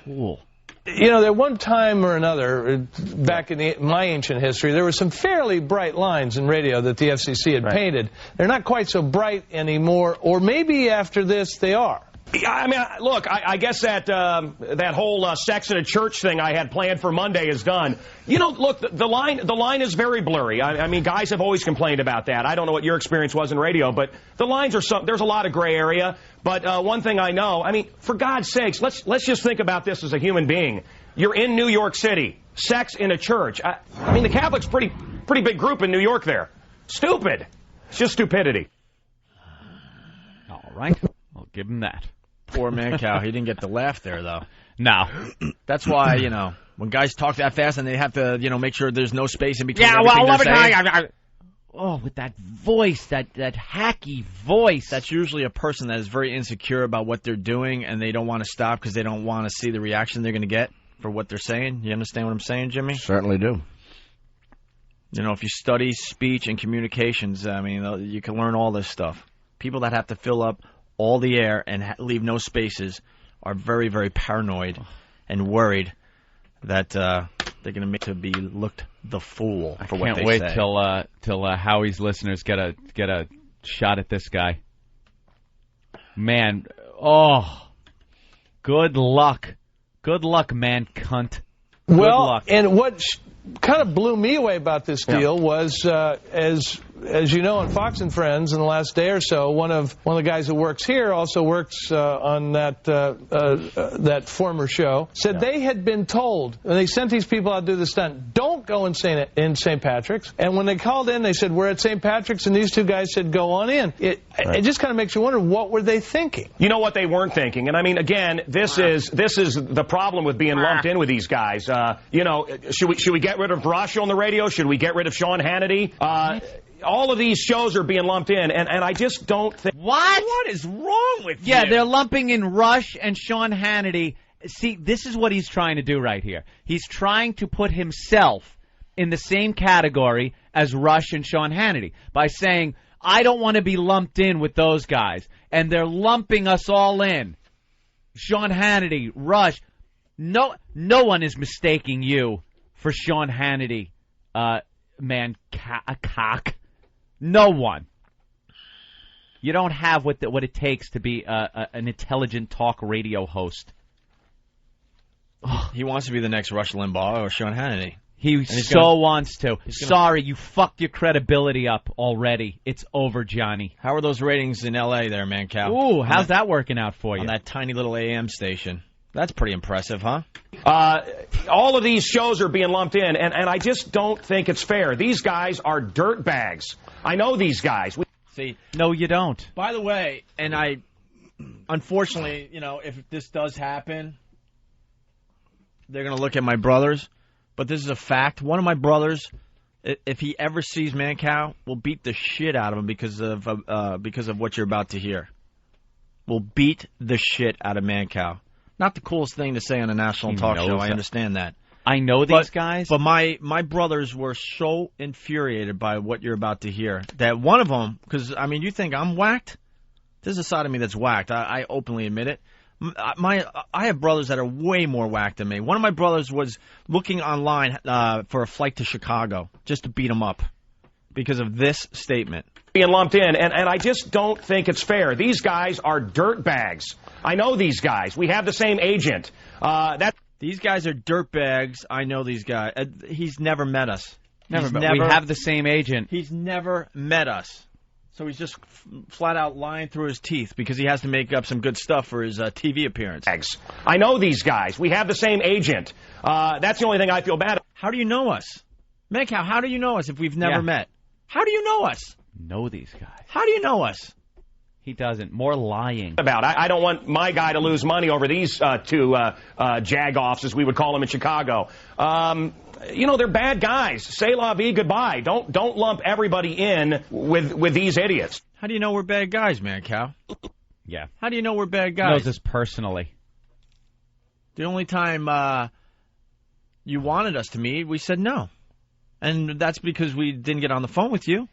tool. You know, at one time or another, back in my ancient history, there were some fairly bright lines in radio that the FCC had painted. They're not quite so bright anymore, or maybe after this they are. I mean, look, I guess that whole sex in a church thing I had planned for Monday is done. You know, look, the line is very blurry. I mean, guys have always complained about that. I don't know what your experience was in radio, but the lines are there's a lot of gray area. But one thing I know, I mean, for God's sakes, let's just think about this as a human being. You're in New York City, sex in a church. I mean, the Catholics pretty big group in New York there. Stupid. It's just stupidity. All right, I'll give him that. Poor Mancow. He didn't get the laugh there, though. No. That's why, you know, when guys talk that fast and they have to, you know, make sure there's no space in between. Yeah, everything well, they're saying. Oh, with that voice, that hacky voice. That's usually a person that is very insecure about what they're doing and they don't want to stop because they don't want to see the reaction they're going to get for what they're saying. You understand what I'm saying, Jimmy? Certainly do. You know, if you study speech and communications, I mean, you can learn all this stuff. People that have to fill up all the air and leave no spaces are very, very paranoid and worried that they're going to make to be looked the fool for what they say. I can't wait till Howie's listeners get a shot at this guy. Man, good luck. Good luck, man, cunt. Good luck. And what kind of blew me away about this deal was, as you know, on Fox and Friends in the last day or so, one of the guys that works here also works on that former show, said they had been told, when they sent these people out to do the stunt, don't go in St. Patrick's. And when they called in, they said, we're at St. Patrick's, and these two guys said, go on in. It just kind of makes you wonder, what were they thinking? You know what they weren't thinking. And I mean, again, this is the problem with being lumped in with these guys. You know, should we get rid of Rush on the radio? Should we get rid of Sean Hannity? All of these shows are being lumped in, and I just don't think... What is wrong with you? Yeah, they're lumping in Rush and Sean Hannity. See, this is what he's trying to do right here. He's trying to put himself in the same category as Rush and Sean Hannity by saying, I don't want to be lumped in with those guys, and they're lumping us all in. Sean Hannity, Rush. No one is mistaking you for Sean Hannity, cock. No one. You don't have what it takes to be an intelligent talk radio host. He wants to be the next Rush Limbaugh or Sean Hannity. He so wants to. Sorry, you fucked your credibility up already. It's over, Johnny. How are those ratings in L.A. there, Mancow? Ooh, how's that working out for you? On that tiny little AM station. That's pretty impressive, huh? All of these shows are being lumped in, and I just don't think it's fair. These guys are dirtbags. I know these guys. See, no, you don't. By the way, and unfortunately, you know, if this does happen, they're going to look at my brothers. But this is a fact. One of my brothers, if he ever sees Mancow, will beat the shit out of him because of what you're about to hear. Will beat the shit out of Mancow. Not the coolest thing to say on a national talk show. I understand that. I know these guys. But my brothers were so infuriated by what you're about to hear that one of them, because, I mean, you think I'm whacked? There's a side of me that's whacked. I openly admit it. I have brothers that are way more whack than me. One of my brothers was looking online for a flight to Chicago just to beat him up because of this statement. Being lumped in, and I just don't think it's fair. These guys are dirtbags. I know these guys. We have the same agent. These guys are dirtbags. I know these guys. He's never met us. We have the same agent. He's never met us. So he's just flat out lying through his teeth because he has to make up some good stuff for his TV appearance. I know these guys. We have the same agent. That's the only thing I feel bad about. How do you know us? Mancow, how do you know us if we've never met? How do you know us? Know these guys. How do you know us? He doesn't. More lying. I don't want my guy to lose money over these two jag-offs, as we would call them in Chicago. They're bad guys. Say la vie, goodbye. Don't lump everybody in with these idiots. How do you know we're bad guys, Mancow? Yeah. How do you know we're bad guys? He knows us personally. The only time you wanted us to meet, we said no. And that's because we didn't get on the phone with you.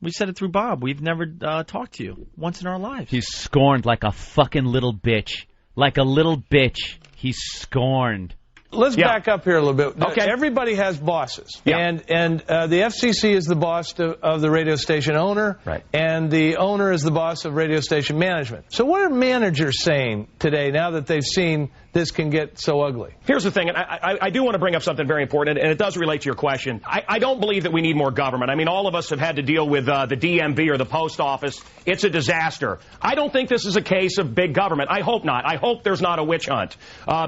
We said it through Bob. We've never talked to you once in our lives. He's scorned like a fucking little bitch. Like a little bitch. He's scorned. Let's back up here a little bit. Okay. Everybody has bosses. Yeah. And the FCC is the boss of the radio station owner. Right. And the owner is the boss of radio station management. So what are managers saying today now that they've seen this can get so ugly? Here's the thing, and I do want to bring up something very important, and it does relate to your question. I don't believe that we need more government. I mean, all of us have had to deal with the DMV or the post office. It's a disaster. I don't think this is a case of big government. I hope not. I hope there's not a witch hunt,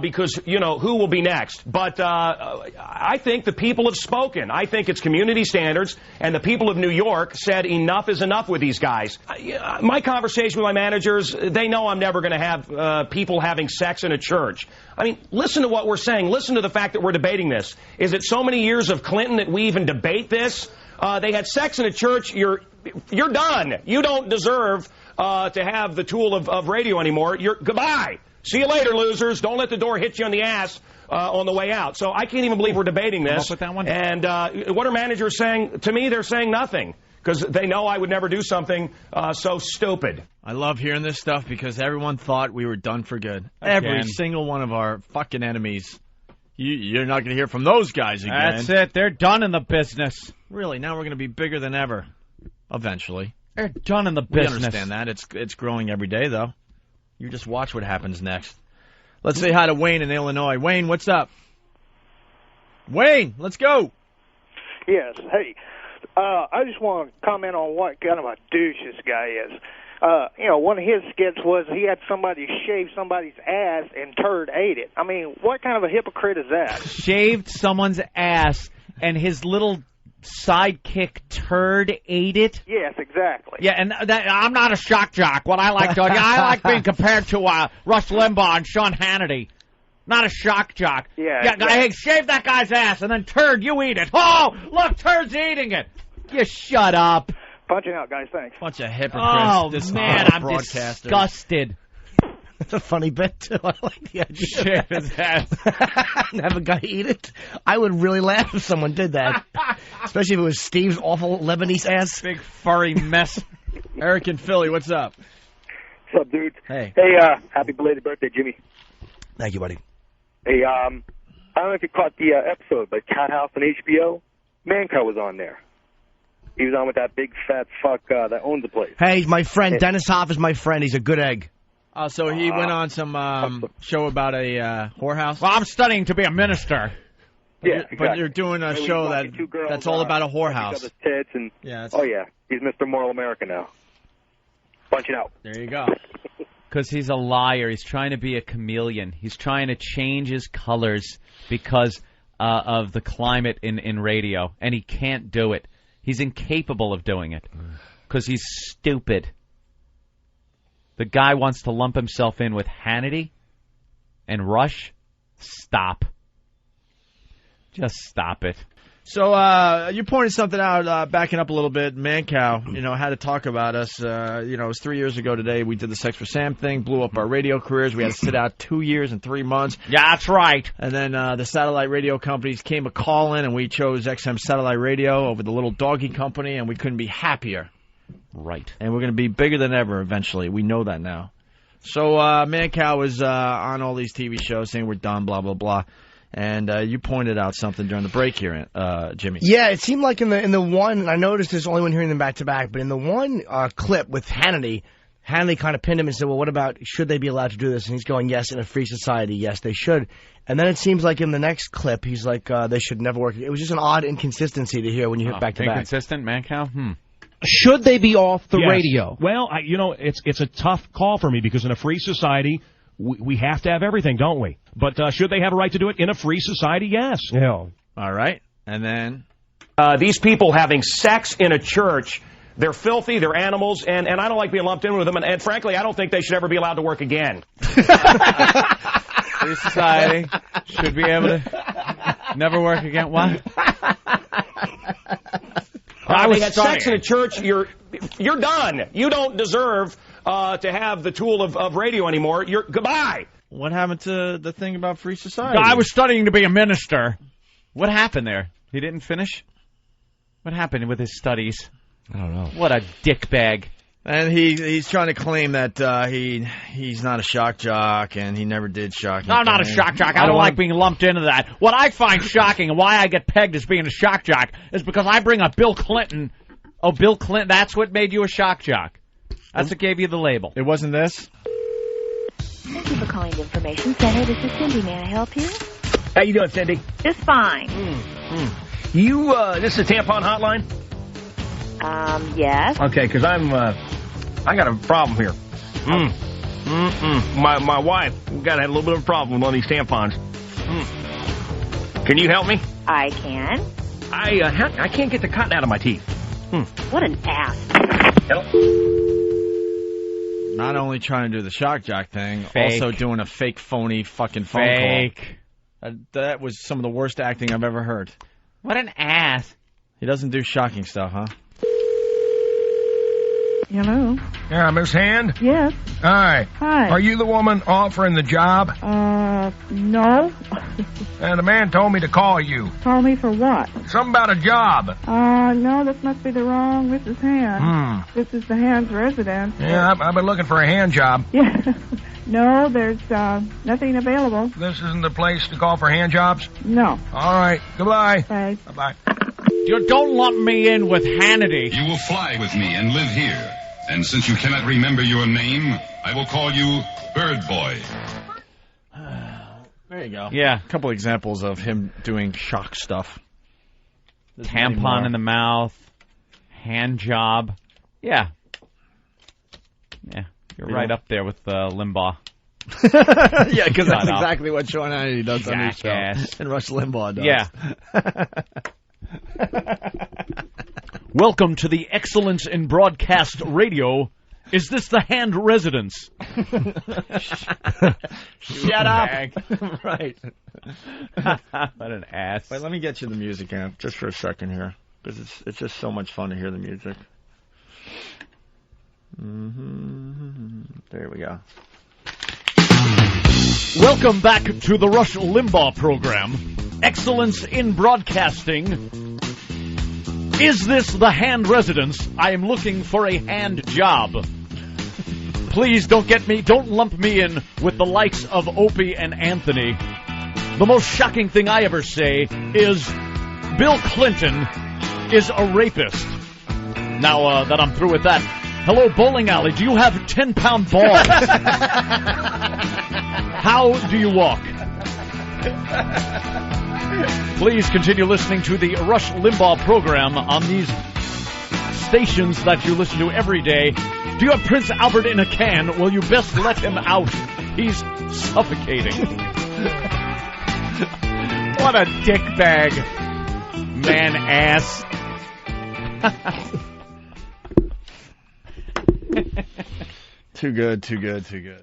because, who will be next? But I think the people have spoken. I think it's community standards, and the people of New York said enough is enough with these guys. My conversation with my managers, they know I'm never going to have people having sex in a church. I mean, listen to what we're saying. Listen to the fact that we're debating this. Is it so many years of Clinton that we even debate this? They had sex in a church. You're done. You don't deserve to have the tool of radio anymore. Goodbye. See you later, losers. Don't let the door hit you on the ass on the way out. So I can't even believe we're debating this. Come up with that one. And what are managers saying? To me, they're saying nothing, because they know I would never do something so stupid. I love hearing this stuff because everyone thought we were done for good. Again. Every single one of our fucking enemies. You're not going to hear from those guys again. That's it. They're done in the business. Really, now we're going to be bigger than ever. Eventually. They're done in the We business. understand that. It's growing every day, though. You just watch what happens next. Let's say hi to Wayne in Illinois. Wayne, what's up? Wayne, let's go. Yes. Hey, I just want to comment on what kind of a douche this guy is. One of his skits was he had somebody shave somebody's ass and turd ate it. I mean, what kind of a hypocrite is that? Shaved someone's ass and his little sidekick turd ate it? Yes, exactly. Yeah, and I'm not a shock jock. What I like to I like being compared to Rush Limbaugh and Sean Hannity. Not a shock jock. Yeah. Yeah, hey, shave that guy's ass, and then turd, you eat it. Oh, look, turd's eating it. You shut up. Punching out, guys. Thanks. Bunch of hypocrites. Oh, man, I'm disgusted. That's a funny bit, too. I like the idea. Shave his ass. And have a guy eat it. I would really laugh if someone did that. Especially if it was Steve's awful Lebanese ass. Big furry mess. Eric in Philly, what's up? What's up, dude? Hey. Hey, happy belated birthday, Jimmy. Thank you, buddy. Hey, I don't know if you caught the episode, but Cat House on HBO, Mancow was on there. He was on with that big fat fuck that owns the place. Hey, my friend. Dennis Hoff is my friend. He's a good egg. So he went on some show about a whorehouse? Well, I'm studying to be a minister. Yeah, exactly. But you're doing a show that's all about a whorehouse. Tits and, yeah. Oh, yeah. He's Mr. Moral America now. Punch it out. There you go. Because he's a liar. He's trying to be a chameleon. He's trying to change his colors because of the climate in radio, and he can't do it. He's incapable of doing it because he's stupid. The guy wants to lump himself in with Hannity and Rush. Stop. Just stop it. So you pointed something out, backing up a little bit. Mancow, had to talk about us. It was 3 years ago today. We did the Sex for Sam thing, blew up our radio careers. We had to sit out 2 years and 3 months. Yeah, that's right. And then the satellite radio companies came a call in, and we chose XM Satellite Radio over the little doggy company, and we couldn't be happier. Right. And we're going to be bigger than ever eventually. We know that now. So Mancow was on all these TV shows saying we're done, blah, blah, blah. And you pointed out something during the break here, Jimmy. Yeah, it seemed like in the one, and I noticed this only when hearing them back to back, but in the one clip with Hannity kind of pinned him and said, well, what about, should they be allowed to do this? And he's going, yes, in a free society, yes, they should. And then it seems like in the next clip, he's like, they should never work. It was just an odd inconsistency to hear when you hit back to back. Inconsistent, Mancow? Should they be off the radio? Well, it's a tough call for me because in a free society, we have to have everything, don't we? But should they have a right to do it in a free society? Yes. Yeah. All right. And then these people having sex in a church, they're filthy, they're animals, and I don't like being lumped in with them, and frankly, I don't think they should ever be allowed to work again. Free society should be able to never work again. What? I mean, at sex in a church, you're done. You don't deserve to have the tool of radio anymore. Goodbye. What happened to the thing about free society? I was studying to be a minister. What happened there? He didn't finish? What happened with his studies? I don't know. What a dickbag. And he's trying to claim that he's not a shock jock and he never did shock. No, I'm not a shock jock. I don't like being lumped into that. What I find shocking and why I get pegged as being a shock jock is because I bring up Bill Clinton. Oh, Bill Clinton, that's what made you a shock jock. That's what gave you the label. It wasn't this? Thank you for calling the Information Center. This is Cindy. May I help you? How you doing, Cindy? Just fine. You, this is a tampon hotline? Yes. Okay, because I got a problem here. My wife, we got a little bit of a problem with one of these tampons. Can you help me? I can. I can't get the cotton out of my teeth. What an ass. Hello? Not only trying to do the shock jock thing, Fake. also doing a fake, phony fucking phone Fake. call. That was some of the worst acting I've ever heard. What an ass. He doesn't do shocking stuff, huh? Hello? Yeah, Miss Hand? Yes. Hi. Hi. Are you the woman offering the job? No. And the man told me to call you. Call me for what? Something about a job. No, this must be the wrong Mrs. Hand. This is the Hand's residence. Yeah, I've been looking for a hand job. Yeah. No, there's nothing available. This isn't the place to call for hand jobs? No. All right. Goodbye. Bye. Bye-bye. You don't lump me in with Hannity. You will fly with me and live here. And since you cannot remember your name, I will call you Bird Boy. There you go. Yeah. A couple examples of him doing shock stuff. Tampon in the mouth. Hand job. Yeah. Yeah. You're right up there with Limbaugh. Yeah, because that's exactly what Sean Hannity does on his show. Jackass. And Rush Limbaugh does. Yeah. Welcome to the Excellence in Broadcast Radio. Is this the Hand residence? Shut up. Right. What an ass. Wait, let me get you the music amp just for a second here, because it's just so much fun to hear the music. There we go. Welcome back to the Rush Limbaugh program. Excellence in Broadcasting. Is this the Hand residence? I am looking for a hand job. Please don't lump me in with the likes of Opie and Anthony. The most shocking thing I ever say is Bill Clinton is a rapist. Now that I'm through with that, hello, bowling alley, do you have 10-pound balls? How do you walk? Please continue listening to the Rush Limbaugh program on these stations that you listen to every day. Do you have Prince Albert in a can? Well, you best let him out. He's suffocating. What a dickbag. Man ass. Too good, too good, too good.